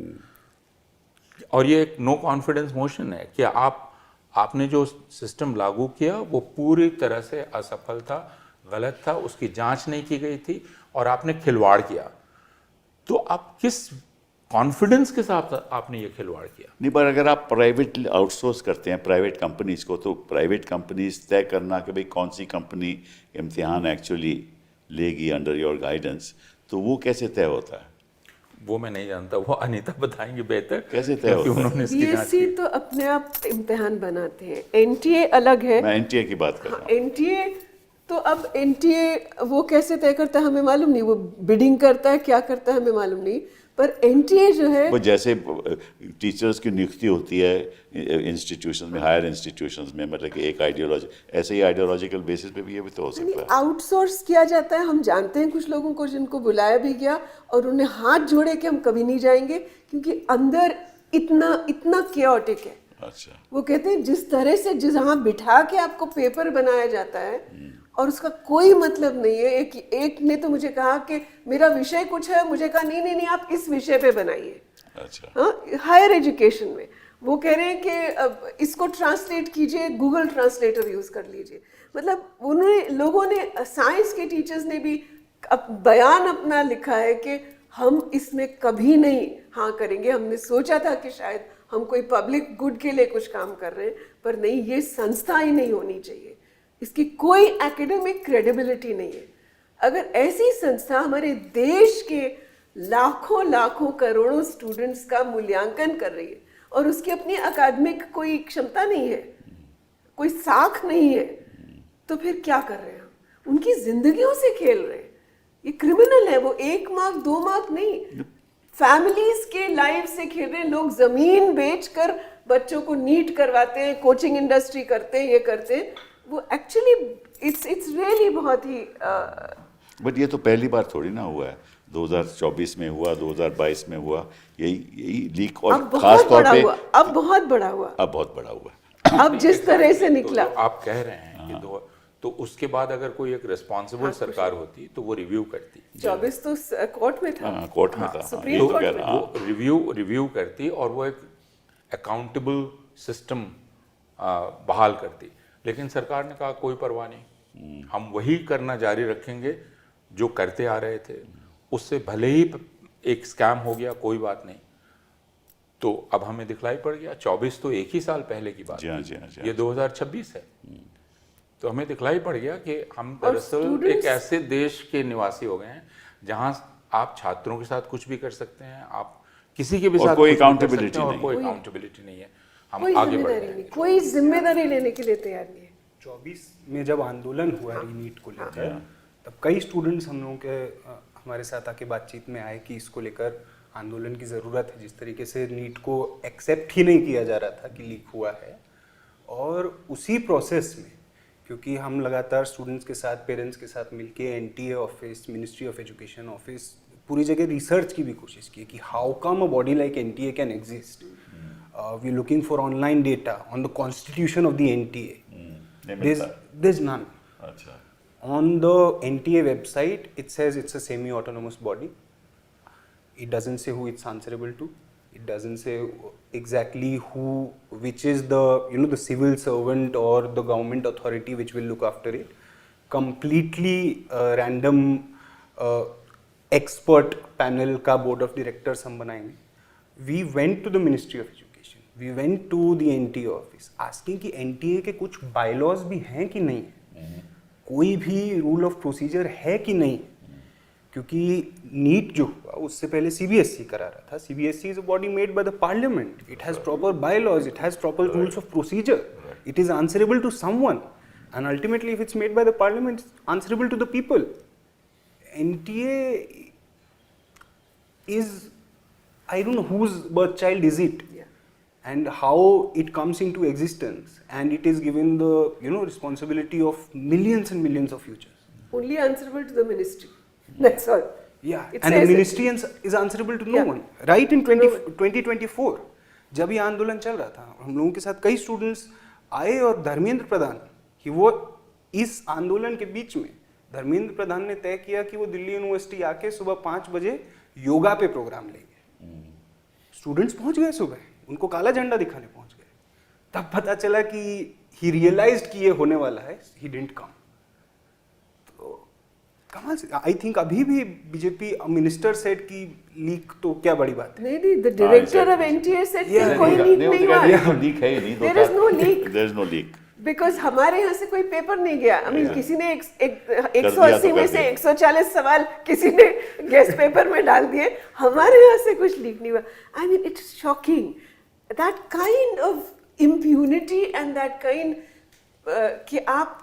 और ये एक नो कॉन्फिडेंस मोशन है कि आपने जो सिस्टम लागू किया वो पूरी तरह से असफल था, गलत था, उसकी जांच नहीं की गई थी और आपने खिलवाड़ किया। तो आप किस कॉन्फिडेंस के साथ आपने ये खिलवाड़ किया? नहीं, पर अगर आप प्राइवेट आउटसोर्स करते हैं प्राइवेट कंपनीज को, तो प्राइवेट कंपनीज तय करना कि भाई कौन सी कंपनी इम्तिहान एक्चुअली लेगी अंडर योर गाइडेंस, तो वो कैसे तय होता है? वो मैं नहीं जानता, वो अनीता बताएंगे बेहतर। कैसे तय क्योंकि होता है? उन्होंने इसकी जांच बीएससी की। तो अपने आप इम्तिहान बनाते हैं, एनटीए अलग है। मैं एनटीए की बात कर रहा हूँ। एनटीए तो अब एनटीए वो कैसे तय करता है हमें मालूम नहीं, वो बिडिंग करता है, क्या करता है हमें मालूम नहीं, पर एनटीए जो है वो जैसे टीचर्स की नियुक्ति होती है इंस्टीट्यूशन में, हायर इंस्टीट्यूशंस में, मतलब कि एक आइडियोलॉजी, ऐसे ही आइडियोलॉजिकल बेसिस पे भी ये भी तो हो सकता है। आउटसोर्स किया जाता है। हम जानते हैं कुछ लोगों को जिनको बुलाया भी गया और उन्हें हाथ जोड़े कि हम कभी नहीं जाएंगे, क्योंकि अंदर इतना इतना केओटिक है। अच्छा। वो कहते हैं जिस तरह से जहाँ बिठा के आपको पेपर बनाया जाता है और उसका कोई मतलब नहीं है। एक ने तो मुझे कहा कि मेरा विषय कुछ है, मुझे कहा नहीं नहीं नहीं आप इस विषय पे बनाइए। अच्छा। हाँ, हायर एजुकेशन में वो कह रहे हैं कि अब इसको ट्रांसलेट कीजिए, गूगल ट्रांसलेटर यूज कर लीजिए। मतलब उन्होंने, लोगों ने, साइंस के टीचर्स ने भी बयान अपना लिखा है कि हम इसमें कभी नहीं हाँ करेंगे। हमने सोचा था कि शायद हम कोई पब्लिक गुड के लिए कुछ काम कर रहे हैं, पर नहीं, ये संस्था ही नहीं होनी चाहिए, इसकी कोई एकेडमिक क्रेडिबिलिटी नहीं है। अगर ऐसी संस्था हमारे देश के लाखों लाखों करोड़ों स्टूडेंट्स का मूल्यांकन कर रही है और उसकी अपनी अकादमिक कोई क्षमता नहीं है, कोई साख नहीं है, तो फिर क्या कर रहे हैं हम? उनकी जिंदगियों से खेल रहे हैं। ये क्रिमिनल है। वो 1 मार्क 2 मार्क नहीं, फैमिलीज के लाइफ से खेल रहे हैं। लोग जमीन बेचकर बच्चों को नीट करवाते हैं, कोचिंग इंडस्ट्री करते हैं, ये करते हैं। वो एक्चुअली इट्स रियली बहुत ही बट ये तो पहली बार थोड़ी ना हुआ है। 2024 में हुआ, 2022 में हुआ, यही लीक, और अब खास बहुत तौर बड़ा पे हुआ, अब बहुत बड़ा हुआ, अब बहुत बड़ा हुआ। अब जिस तरह से निकला। तो आप कह रहे हैं कि तो उसके बाद अगर कोई एक रिस्पॉन्सिबल सरकार होती तो वो रिव्यू करती। 24 तो कोर्ट में था। हाँ, कोर्ट में था। सुप्रीम ये तो कोर्ट कह में। रहा हूँ। वो रिव्यू करती और वो एक अकाउंटेबल सिस्टम बहाल करती। लेकिन सरकार ने कहा कोई परवाह नहीं, हम वही करना जारी रखेंगे जो करते आ रहे थे, उससे भले ही एक स्कैम हो गया कोई बात नहीं। तो अब हमें दिखलाई पड़ गया, 24 तो एक ही साल पहले की बात जी हाँ, है, जी हाँ, जी हाँ। ये 2026 है। तो हमें दिखलाई पड़ गया कि हम और दरअसल students- एक ऐसे देश के निवासी हो गए हैं जहां आप छात्रों के साथ कुछ भी कर सकते हैं, आप किसी के भी और साथ कोई कुछ भी कर accountability सकते हैं और नहीं। कोई अकाउंटेबिलिटी नहीं है। हम कोई आगे बढ़ जिम्मेदारी रहे नहीं, हैं। कोई जिम्मेदारी लेने के लिए तैयार नहीं है। 24 में जब आंदोलन हुआ रीनीट को लेकर, तब कई स्टूडेंट्स हम लोगों के हमारे साथ आके बातचीत में आए कि इसको लेकर आंदोलन की ज़रूरत है। जिस तरीके से नीट को एक्सेप्ट ही नहीं किया जा रहा था कि लीक हुआ है, और उसी प्रोसेस में क्योंकि हम लगातार स्टूडेंट्स के साथ, पेरेंट्स के साथ मिलके NTA office, ministry of education office, पूरी जगह रिसर्च की भी कोशिश की कि how come a body like NTA can exist. We looking for online data on the constitution of the NTA, there is none. अच्छा। On the NTA website, it says it's a semi-autonomous body. It doesn't say who it's answerable to. It doesn't say exactly which is the the civil servant or the government authority which will look after it. Completely random expert panel का board of directors हम बनाएंगे. We went to the Ministry of Education. We went to the NTA office asking कि NTA के कुछ bylaws भी हैं कि नहीं है, कोई भी रूल ऑफ प्रोसीजर है कि नहीं। क्योंकि नीट जो हुआ उससे पहले सीबीएसई करा रहा था। CBSE is a body made by the parliament, it has proper bylaws, it has proper rules of procedure, it is answerable to someone, and ultimately if it's made by the parliament, answerable to the people. NTA is, I don't know whose birth child is it, and how it comes into existence, and it is given the responsibility of millions and millions of futures. Only answerable to the ministry. That's all. Yeah, It and the says it. ministry is answerable to no Yeah. one. Right in No one. 2024 जब ये आंदोलन चल रहा था, हम लोगों के साथ कई स्टूडेंट्स आए और धर्मेंद्र प्रधान, कि वो इस आंदोलन के बीच में धर्मेंद्र प्रधान ने तय किया कि वो दिल्ली यूनिवर्सिटी आके सुबह 5 बजे योगा पे प्रोग्राम लेंगे। स्टूडेंट्स पहुंच गए सुबह, उनको काला झंडा दिखाने पहुंच गए। तब पता चला कि ही रियलाइज्ड कि ये होने वाला है, ही डिडंट कम। तो कमाल से, आई थिंक अभी भी बीजेपी मिनिस्टर सेड की लीक तो क्या बड़ी बात है। नहीं, the director of NTA said कि कोई लीक नहीं हुआ। लीक है ही नहीं। There is no leak. There is no leak. Because हमारे यहाँ से कोई पेपर नहीं गया। आई मीन किसी ने 180 तो में कर से दिया। 140 सवाल किसी ने गेस्ट पेपर में डाल दिए, हमारे यहाँ से कुछ लीक नहीं हुआ। I mean it's shocking that kind of impunity and that kind कि आप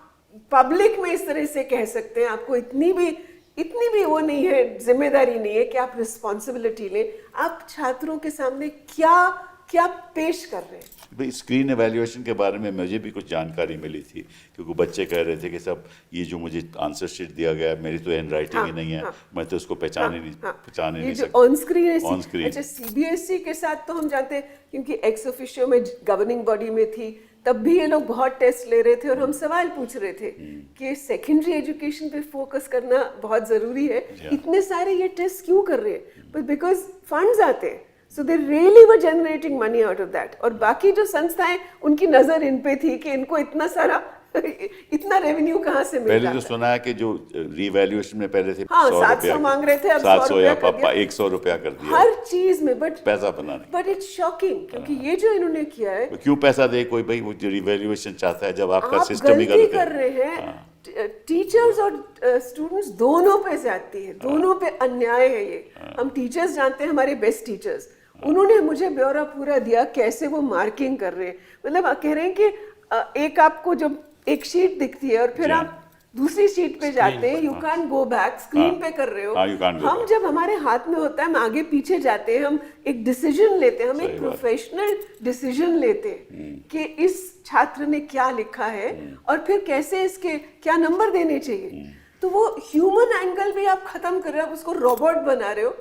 पब्लिक में इस तरह से कह सकते हैं। आपको इतनी भी वो नहीं है, जिम्मेदारी नहीं है कि आप रिस्पॉन्सिबिलिटी लें। आप छात्रों के सामने क्या पेश कर रहे हैं। भाई स्क्रीन एवेल्युएशन के बारे में मुझे भी कुछ जानकारी मिली थी, क्योंकि बच्चे कह रहे थे कि सब ये जो मुझे आंसर शीट दिया गया है, मेरी तो हैंड राइटिंग ही नहीं है, मैं तो इसको पहचान ही नहीं सकता। ऑन स्क्रीन है। On screen. अच्छा, सीबीएसई के साथ तो हम जानते हैं, क्योंकि एक्स ऑफिशियो में गवर्निंग बॉडी में थी, तब भी ये लोग बहुत टेस्ट ले रहे थे और हम सवाल पूछ रहे थे कि सेकेंडरी एजुकेशन पे फोकस करना बहुत जरूरी है। इतने सारे ये टेस्ट क्यों कर रहे हैं? बट बिकॉज फंड्स आते हैं, so they really were generating money out of that. और बाकी जो संस्थाएं, उनकी नजर इन पे थी कि इनको इतना रेवेन्यू कहाँ से मिल पहले जाता तो है। सुना है कि जो रिवैल्यूएशन में पहले थे हाँ, 100 700 रुपया मांग रहे थे, अब 700 100 या रुपया कर पापा दिया। 100 रुपया कर दिया हर चीज में। पैसा बनाने। बट इट्स शॉकिंग, क्योंकि ये जो इन्होंने किया है, तो क्यों पैसा दे कोई भाई, वो जो रिवैल्यूएशन चाहता है, जब आपका आप सिस्टम ही गलती गलत कर है। रहे हैं। टीचर्स और स्टूडेंट्स दोनों पे जाती है, दोनों पे अन्याय है ये। हम टीचर्स जानते हैं, हमारे बेस्ट टीचर्स, उन्होंने मुझे ब्यौरा पूरा दिया कैसे वो मार्किंग कर रहे हैं। मतलब कह रहे हैं कि एक आपको जब एक शीट दिखती है और फिर आप दूसरी शीट पे जाते हैं, you can go back, screen पे कर रहे हो। you can't go हम back. जब हमारे हाथ में होता है, हम आगे पीछे जाते हैं, हम एक डिसीजन लेते हैं, हम एक सही बात। प्रोफेशनल डिसीजन लेते हैं कि इस छात्र ने क्या लिखा है और फिर कैसे इसके क्या नंबर देने चाहिए। तो वो ह्यूमन एंगल भी आप खत्म कर रहे हो, आप उसको रोबोट बना रहे हो।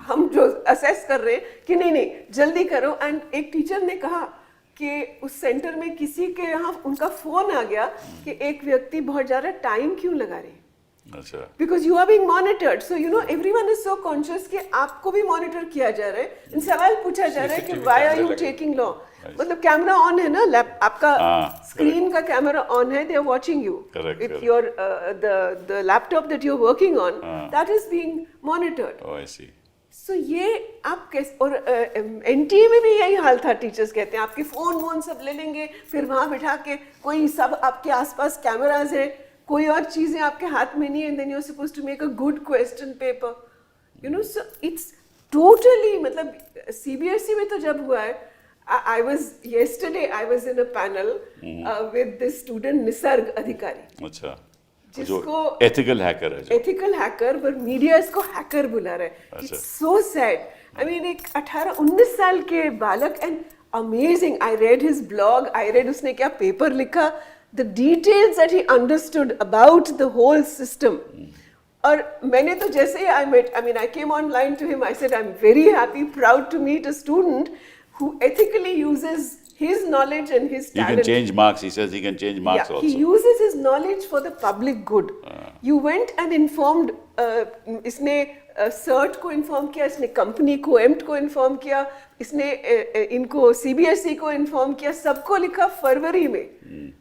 हम जो असेस कर रहे हैं कि नहीं जल्दी करो। एंड एक टीचर ने कहा कि उस सेंटर में किसी के यहाँ उनका फोन आ गया कि एक व्यक्ति बहुत ज्यादा टाइम क्यों लगा रहे हैं। अच्छा। Because you are being monitored, so you know everyone is so conscious कि आपको भी मॉनिटर किया जा रहा है। सवाल पूछा जा रहा है कि CCTV व्हाई आर कैमरे यू लगे। Taking law. मतलब कैमरा ऑन है ना, आपका स्क्रीन का कैमरा ऑन है, they are watching you. Correct, if correct. Your the laptop that you are working on, that is being monitored. Oh I see. So ये आप कैसे, और एनटीए में भी यही हाल था। टीचर्स कहते हैं आपके फोन वोन सब ले लेंगे, फिर वहां बिठा के कोई सब आपके आसपास कैमरास है, कोई और चीजें आपके हाथ में नहीं है, then you are supposed to make a good question paper, you know. So it's totally, मतलब सीबीएसई में तो जब हुआ है, I was yesterday I was in a panel with this student Nisarga अधिकारी, अच्छा। जो जिसको एथिकल हैकर है जो। एथिकल हैकर, पर मीडिया इसको हैकर बुला रहा है। अच्छा। It's so sad. I mean एक 18-19 साल के बालक, and amazing. I read his blog, I read उसने क्या पेपर लिखा, the details that he understood about the whole system. और मैंने तो जैसे ही I came online to him, I said I'm very happy, proud to meet a student who ethically uses his knowledge and his He talent. can change marks. He says he can change marks Yeah, also. he uses his knowledge for the public good. You went and informed, इसने CERT को inform किया, इसने company को, एम्ट को inform किया, इसने इनको CBSE को इन्फॉर्म किया, सबको लिखा फरवरी में,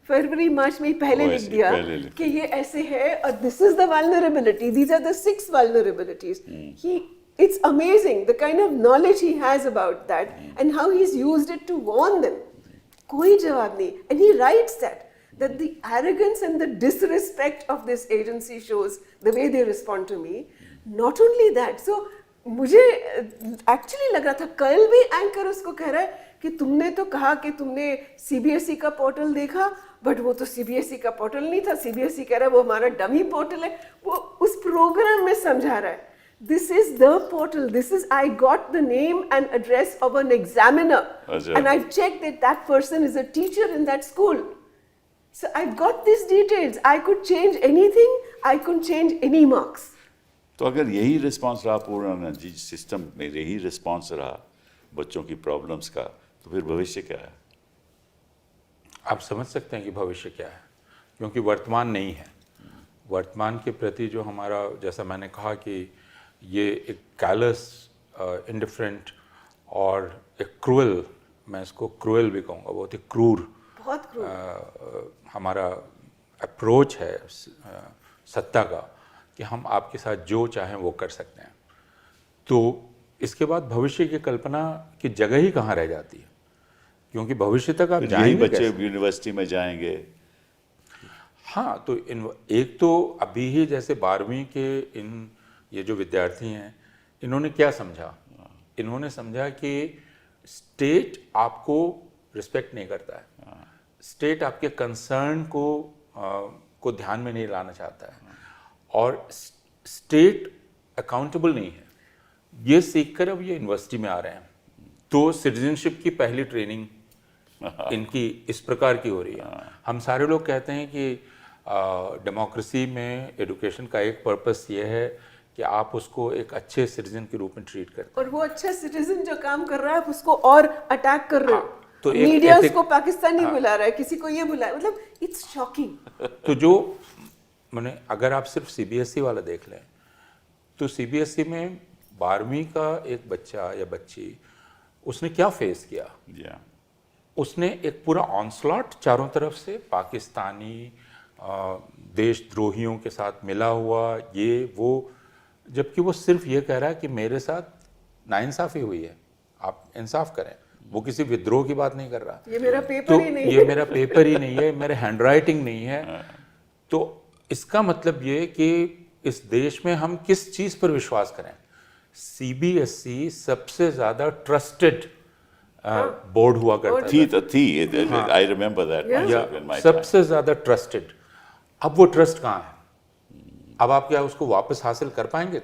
फरवरी मार्च में ही पहले लिख दिया कि ये ऐसे है और this is the vulnerability, these are the 6 vulnerabilities. It's amazing the kind of knowledge he has about that and how he's used it to warn them. कोई जवाब नहीं. And he writes that the arrogance and the disrespect of this agency shows the way they respond to me. Not only that, so मुझे actually लग रहा था, कल भी anchor उसको कह रहा है कि तुमने तो कहा कि तुमने सीबीएसई का पोर्टल देखा, बट वो तो सीबीएसई का पोर्टल नहीं था, सीबीएसई कह रहा है वो हमारा डमी पोर्टल है. वो उस प्रोग्राम में समझा रहा है, this is the portal, this is, I got the name and address of an examiner and I've checked that that person is a teacher in that school. So I've got these details, I could change anything, I could change any marks. तो अगर यही response रहा पूरा system में, यही response रहा बच्चों की प्रॉब्लम्स का, तो फिर भविष्य क्या है? आप समझ सकते हैं कि भविष्य क्या है, क्योंकि वर्तमान नहीं है. वर्तमान के प्रति जो हमारा, जैसा मैंने कहा कि ये एक कैलस, इंडिफरेंट और एक क्रूअल, मैं इसको क्रूअल भी कहूँगा, बहुत ही क्रूर, बहुत क्रूर हमारा अप्रोच है सत्ता का, कि हम आपके साथ जो चाहें वो कर सकते हैं. तो इसके बाद भविष्य की कल्पना की जगह ही कहाँ रह जाती है, क्योंकि भविष्य तक आप यही जाएंगे बच्चे कैसे? यूनिवर्सिटी में जाएंगे, हाँ, तो एक तो अभी ही जैसे 12वीं के ये जो विद्यार्थी हैं, इन्होंने क्या समझा? इन्होंने समझा कि स्टेट आपको रिस्पेक्ट नहीं करता है, स्टेट आपके कंसर्न को ध्यान में नहीं लाना चाहता है, और स्टेट अकाउंटेबल नहीं है। ये सीखकर अब ये यूनिवर्सिटी में आ रहे हैं, तो सिटीजनशिप की पहली ट्रेनिंग इनकी इस प्रकार की हो रही है। हम सारे लोग कहते हैं कि डेमोक्रेसी में एजुकेशन का एक पर्पस ये है कि आप उसको एक अच्छे सिटीजन के रूप में ट्रीट करते हैं, और वो अच्छा सिटीजन जो काम कर रहा है आप उसको और अटैक कर रहे हो। तो एक मीडिया ethic- उसको पाकिस्तानी बुला रहा है, किसी को ये बुला, मतलब इट्स शॉकिंग। तो जो मैंने, अगर आप सिर्फ सीबीएसई वाला देख लें, तो सीबीएसई में 12वीं का एक बच्चा या बच्ची, उसने क्या फेस किया? Yeah. उसने एक पूरा ऑनस्लॉट चारों तरफ से पाकिस्तानी देशद्रोहियों के साथ मिला हुआ, ये वो, जबकि वो सिर्फ ये कह रहा है कि मेरे साथ नाइंसाफ़ी हुई है, आप इंसाफ करें। वो किसी विद्रोह की बात नहीं कर रहा। ये मेरा पेपर तो ही नहीं ये है। मेरा पेपर ही नहीं है, मेरे हैंडराइटिंग नहीं है। तो इसका मतलब ये कि इस देश में हम किस चीज़ पर विश्वास करें? सीबीएसई सबसे ज़्यादा ट्रस्टेड बोर्ड हुआ करता थी आई रिमेंबर दैट या सबसे ज़्यादा ट्रस्टेड। अब वो ट्रस्ट कहाँ है? अब आप क्या उसको वापस हासिल कर पाएंगे?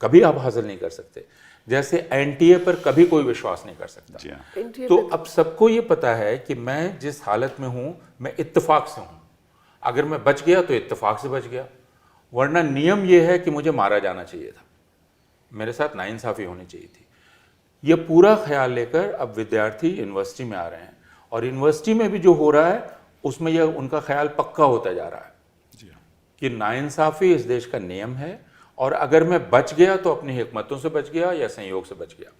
कभी आप हासिल नहीं कर सकते। जैसे एनटीए पर कभी कोई विश्वास नहीं कर सकता। तो अब सबको ये पता है कि मैं जिस हालत में हूं, मैं इत्तेफाक से हूं। अगर मैं बच गया तो इत्तेफाक से बच गया, वरना नियम ये है कि मुझे मारा जाना चाहिए था, मेरे साथ नाइंसाफ़ी होनी चाहिए थी। ये पूरा ख्याल लेकर अब विद्यार्थी यूनिवर्सिटी में आ रहे हैं, और यूनिवर्सिटी में भी जो हो रहा है उसमें यह उनका ख्याल पक्का होता जा रहा है कि नाइंसाफ़ी इस देश का नियम है, और अगर मैं बच गया तो अपनी हिकमतों से बच गया या संयोग से बच गया,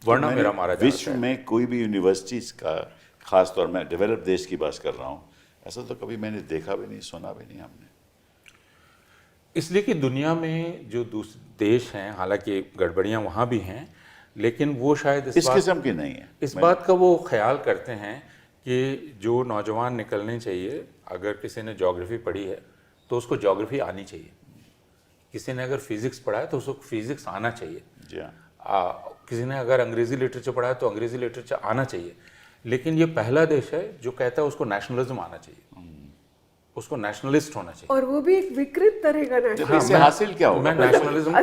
वरना मेरा मारा जाता है। विश्व में कोई भी यूनिवर्सिटीज का, खास तौर में डेवलप देश की बात कर रहा हूँ, ऐसा तो कभी मैंने देखा भी नहीं, सुना भी नहीं हमने। इसलिए कि दुनिया में जो दूसरे देश हैं, हालांकि गड़बड़ियां वहाँ भी हैं, लेकिन वो शायद इस किस्म की नहीं है। इस बात का वो ख्याल करते हैं कि जो नौजवान निकलने चाहिए, अगर किसी ने ज्योग्राफी पढ़ी है तो उसको ज्योग्राफी आनी चाहिए, किसी ने अगर फिजिक्स पढ़ा है तो उसको फिजिक्स आना चाहिए, किसी ने अगर अंग्रेजी लिटरेचर पढ़ा है तो अंग्रेजी लिटरेचर आना चाहिए। लेकिन ये पहला देश है जो कहता है उसको नेशनलिज्म आना चाहिए, उसको नेशनलिस्ट होना चाहिए। और वो भी एक विकृत तरह का नेशनलिज्म। इससे हासिल क्या होगा? मैं नेशनलिज्म,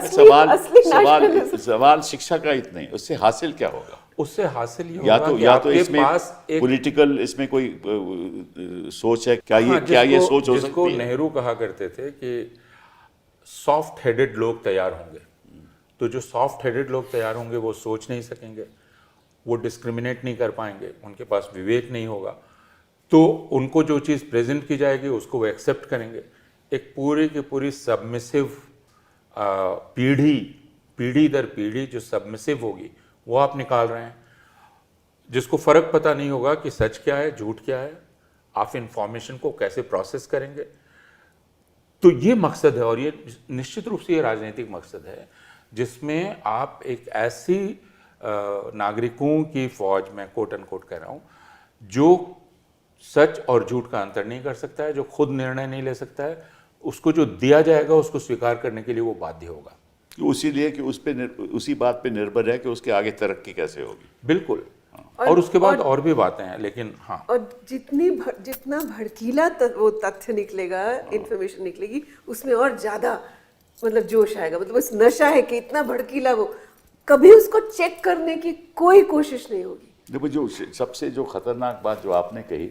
सवाल शिक्षा का इतना नहीं, उससे हासिल क्या होगा? उससे हासिल ये या होगा तो कि या तो आपके इसमें पास एक, पॉलिटिकल इसमें कोई सोच है क्या? ये क्या ये सोच हो सकती जिसको है? नेहरू कहा करते थे कि सॉफ्ट हेडेड लोग तैयार होंगे। तो जो सॉफ्ट हेडेड लोग तैयार होंगे वो सोच नहीं सकेंगे, वो डिस्क्रिमिनेट नहीं कर पाएंगे, उनके पास विवेक नहीं होगा, तो उनको जो चीज़ प्रेजेंट की जाएगी उसको वो एक्सेप्ट करेंगे। एक पूरी की पूरी सबमिसिव पीढ़ी दर पीढ़ी जो सबमिसिव होगी वो आप निकाल रहे हैं, जिसको फ़र्क पता नहीं होगा कि सच क्या है, झूठ क्या है, आप इंफॉर्मेशन को कैसे प्रोसेस करेंगे। तो ये मकसद है, और ये निश्चित रूप से ये राजनीतिक मकसद है, जिसमें आप एक ऐसी नागरिकों की फौज, मैं कोट अनकोट कह रहा हूँ, जो सच और झूठ का अंतर नहीं कर सकता है, जो खुद निर्णय नहीं ले सकता है, उसको जो दिया जाएगा उसको स्वीकार करने के लिए वो बाध्य होगा। इसीलिए कि उसी बात पे निर्भर है कि उसके आगे तरक्की कैसे होगी। बिल्कुल। और उसके बाद और भी बातें हैं, लेकिन हाँ, और जितना भड़कीला वो तथ्य निकलेगा, इंफॉर्मेशन निकलेगी, उसमें और ज्यादा मतलब जोश आएगा। मतलब उस नशा है कि इतना भड़कीला, वो कभी उसको चेक करने की कोई कोशिश नहीं होगी। देखो, जो सबसे जो खतरनाक बात जो आपने कही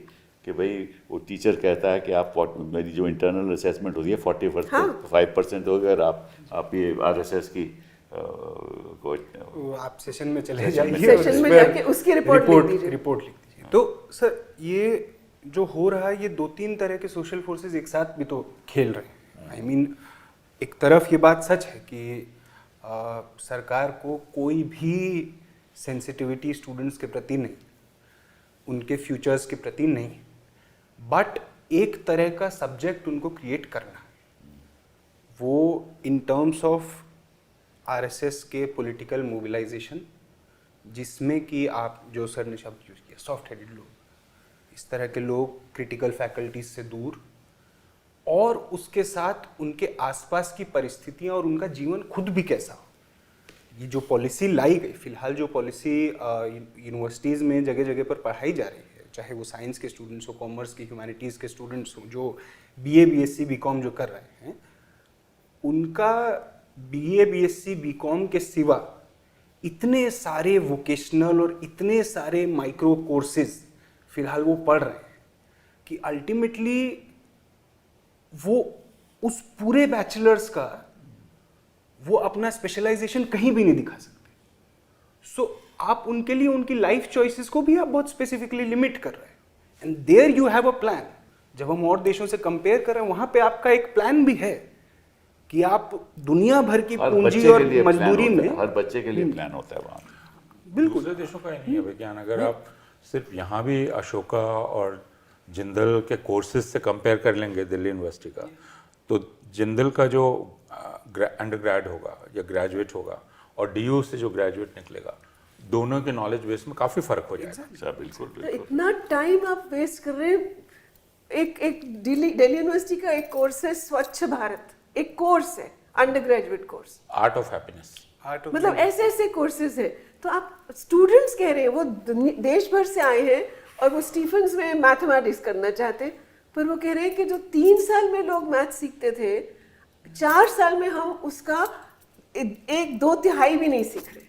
कि भाई वो टीचर कहता है कि आप मेरी जो इंटरनल असेसमेंट होती है 45% होगी, अगर आप ये RSS की आप सेशन में चले जाइए, सेशन में जाके उसकी रिपोर्ट लिख दीजिए। तो सर, ये जो हो रहा है, ये 2-3 तरह के सोशल फोर्सेस एक साथ भी तो खेल रहे हैं। आई मीन, एक तरफ ये बात सच है कि सरकार को कोई भी सेंसिटिविटी स्टूडेंट्स के प्रति नहीं, उनके फ्यूचर्स के प्रति नहीं, बट एक तरह का सब्जेक्ट उनको क्रिएट करना, वो इन टर्म्स ऑफ RSS के पॉलिटिकल मोबिलाइजेशन, जिसमें कि आप जो सर ने शब्द यूज किया, सॉफ्ट हेडेड लोग, इस तरह के लोग क्रिटिकल फैकल्टीज से दूर, और उसके साथ उनके आसपास की परिस्थितियां और उनका जीवन खुद भी कैसा हो। ये जो पॉलिसी लाई गई, फिलहाल जो पॉलिसी यूनिवर्सिटीज़ में जगह जगह पर पढ़ाई जा रही है, चाहे वो साइंस के स्टूडेंट्स हो, कॉमर्स की, ह्यूमैनिटीज़ के स्टूडेंट्स हो, जो बीए बीएससी बीकॉम जो कर रहे हैं, उनका बीए बीएससी बीकॉम के सिवा इतने सारे वोकेशनल और इतने सारे माइक्रो कोर्सेज फिलहाल वो पढ़ रहे हैं कि अल्टीमेटली वो उस पूरे बैचलर्स का वो अपना स्पेशलाइजेशन कहीं भी नहीं दिखा सकते। सो आप उनके लिए उनकी लाइफ चॉइसेस को भी आप बहुत स्पेसिफिकली लिमिट कर रहे हैं, and there you have a plan. जब हम और देशों से कंपेयर कर रहे हैं, वहां पे आपका एक प्लान भी है कि आप दुनिया भर की हर पूंजी बच्चे और के लिए मजदूरी plan होता में है, हर बच्चे के लिए प्लान होता है वहाँ। बिल्कुल दूसरे देशों का ही नहीं है विज्ञान। अगर आप सिर्फ यहाँ भी अशोका और जिंदल के कोर्सेज से कंपेयर कर लेंगे दिल्ली यूनिवर्सिटी का, तो जिंदल का जो अंडर ग्रेड होगा या ग्रेजुएट होगा और डीयू से जो ग्रेजुएट निकलेगा, दोनों के नॉलेज बेस में काफ़ी फ़र्क हो जाएगा। अच्छा, बिल्कुल तो बिल्कुल। इतना टाइम आप वेस्ट कर रहे हैं। एक दिल्ली यूनिवर्सिटी का एक कोर्स है स्वच्छ भारत, एक कोर्स है under graduate course, art of happiness. मतलब ऐसे ऐसे कोर्सेज है। तो आप स्टूडेंट्स कह रहे हैं वो देश भर से आए हैं और वो स्टीफन्स में मैथमेटिक्स करना चाहते हैं, पर वो कह रहे हैं कि जो 3 साल में लोग मैथ सीखते थे, 4 साल में हम उसका 1/2 भी नहीं सीख रहे।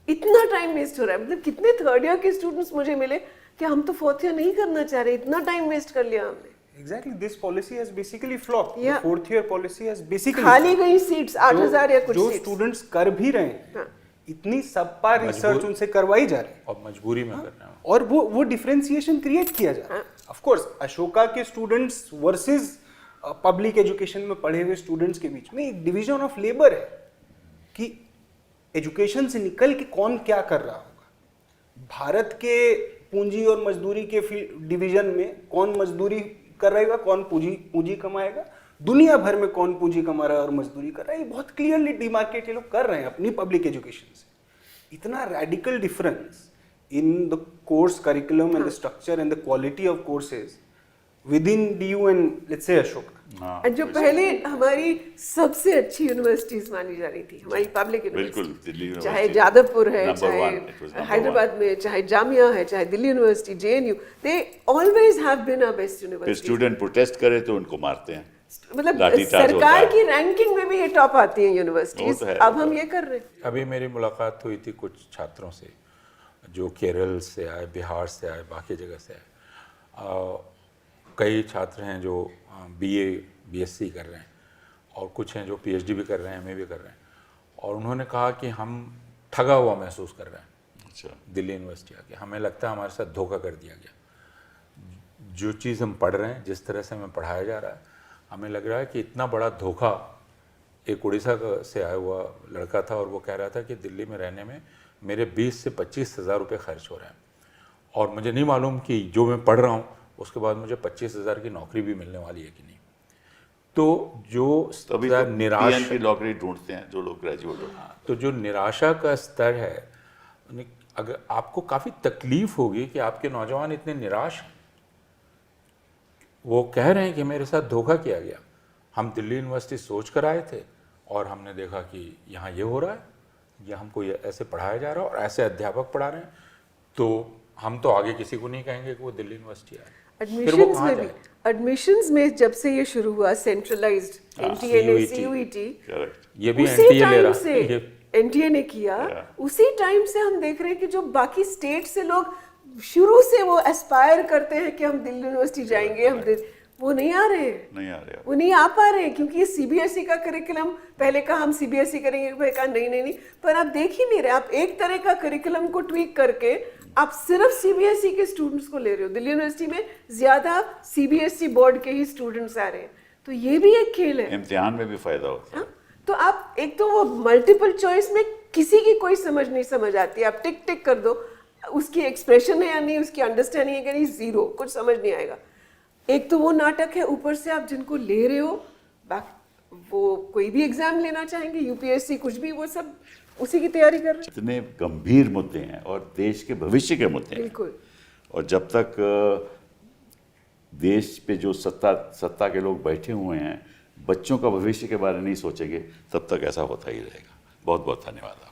इतना टाइम वेस्ट हो रहा है। मतलब कितने थर्ड ईयर के स्टूडेंट्स मुझे मिले कि हम तो 4th ईयर नहीं करना चाह रहे, इतना टाइम वेस्ट कर लिया हमने। Exactly, this policy has basically flopped. Yeah. The 4th year policy has basically खाली गई सीट्स 8000 या कुछ जो सीट्स। स्टूडेंट्स कर भी रहे हैं, हाँ। इतनी सबपार रिसर्च उनसे करवाई जा रही है, और मजबूरी में करना है। और वो डिफरेंशिएशन क्रिएट किया जा रहा है। ऑफ कोर्स अशोका के स्टूडेंट्स वर्सेस पब्लिक एजुकेशन में पढ़े हुए स्टूडेंट्स के बीच में एक डिवीजन ऑफ लेबर है कि एजुकेशन से निकल के कौन क्या कर रहा होगा। भारत के पूंजी और मजदूरी के डिवीजन में कौन मजदूरी कर रहेगा, कौन पूंजी कमाएगा, दुनिया भर में कौन पूंजी कमा रहा है और मजदूरी कर रहा है, ये बहुत क्लियरली डिमार्केट ये लोग कर रहे हैं अपनी पब्लिक एजुकेशन से। इतना radical difference in the course curriculum and the structure and the quality of courses with in DU and let's say Ashoka. हाँ, जो पहले हमारी सबसे अच्छी यूनिवर्सिटीज मानी जा रही थी, हमारी पब्लिक बिल्कुल, यूनिवर्सिटी, दिल्ली चाहे यूनिवर्सिटी जादवपुर है, number चाहे one, it was number Hyderabad में, चाहे जामिया है, चाहे Delhi university, JNU, they always have been our best फिर यूनिवर्सिटी। स्टूडेंट प्रोटेस्ट करे तो उनको मारते हैं। मतलब लाठीचार्ज होता सरकार है। की रैंकिंग में भी ये टॉप आती हैं वो यूनिवर्सिटीज। तो है, अब वो हम तो ये कर रहे हैं। अभी मेरी मुलाकात हुई थी कुछ छात्रों से जो केरल से आए, बिहार से आए, बाकी जगह से आए। कई छात्र हैं जो BA BSc कर रहे हैं और कुछ हैं जो PhD भी कर रहे हैं, MA भी कर रहे हैं, और उन्होंने कहा कि हम ठगा हुआ महसूस कर रहे हैं अच्छा, दिल्ली यूनिवर्सिटी आके। हमें लगता है हमारे साथ धोखा कर दिया गया। जो चीज़ हम पढ़ रहे हैं, जिस तरह से हमें पढ़ाया जा रहा है, हमें लग रहा है कि इतना बड़ा धोखा। एक उड़ीसा से आया हुआ लड़का था और वो कह रहा था कि दिल्ली में रहने में मेरे 20 से 25 हज़ार रुपये खर्च हो रहे हैं और मुझे नहीं मालूम कि जो मैं पढ़ रहा हूँ उसके बाद मुझे 25,000 की नौकरी भी मिलने वाली है कि नहीं। तो जो तभी स्तर तो निराश PN की नौकरी ढूंढते हैं जो लोग ग्रेजुएट होते हैं। तो जो निराशा का स्तर है, अगर आपको काफ़ी तकलीफ होगी कि आपके नौजवान इतने निराश हैं। वो कह रहे हैं कि मेरे साथ धोखा किया गया। हम दिल्ली यूनिवर्सिटी सोच कर आए थे और हमने देखा कि यहाँ ये हो रहा है, या हमको ये ऐसे पढ़ाया जा रहा है और ऐसे अध्यापक पढ़ा रहे हैं, तो हम तो आगे किसी को नहीं कहेंगे कि वो दिल्ली यूनिवर्सिटी आए। एडमिशंस में भी, एडमिशंस में जब से ये शुरू हुआ सेंट्रलाइज्ड NTA CUET, करेक्ट, ये भी उसी NTA ले टाइम रहा से ये NTA ने किया, उसी टाइम से हम देख रहे हैं कि जो बाकी स्टेट से लोग शुरू से वो एस्पायर करते हैं कि हम दिल्ली यूनिवर्सिटी जाएंगे, वो नहीं आ रहे हैं, नहीं आ रहे। वो नहीं आ पा रहे हैं क्योंकि ये CBSE का करिकुलम, पहले कहा हम CBSE करेंगे, फिर कहा नहीं, पर आप देख ही नहीं रहे। आप एक तरह का करिकुलम को ट्वीक करके आप सिर्फ CBSE के स्टूडेंट्स को ले रहे हो। दिल्ली यूनिवर्सिटी में ज्यादा CBSE बोर्ड के ही स्टूडेंट्स आ रहे हैं, तो ये भी एक खेल है। इम्तिहान में भी फायदा होता है। हाँ? तो आप एक तो वो मल्टीपल चॉइस में किसी की कोई नहीं समझ आती, आप टिक टिक कर दो, उसकी एक्सप्रेशन है या नहीं, उसकी अंडरस्टैंडिंग है कि नहीं, जीरो, कुछ समझ नहीं आएगा। एक तो वो नाटक है, ऊपर से आप जिनको ले रहे हो वो कोई भी एग्जाम लेना चाहेंगे, UPSC कुछ भी, वो सब उसी की तैयारी कर रहे हैं। इतने गंभीर मुद्दे हैं और देश के भविष्य के मुद्दे हैं, बिल्कुल। और जब तक देश पे जो सत्ता के लोग बैठे हुए हैं बच्चों का भविष्य के बारे में नहीं सोचेंगे, तब तक ऐसा होता ही रहेगा। बहुत बहुत धन्यवाद।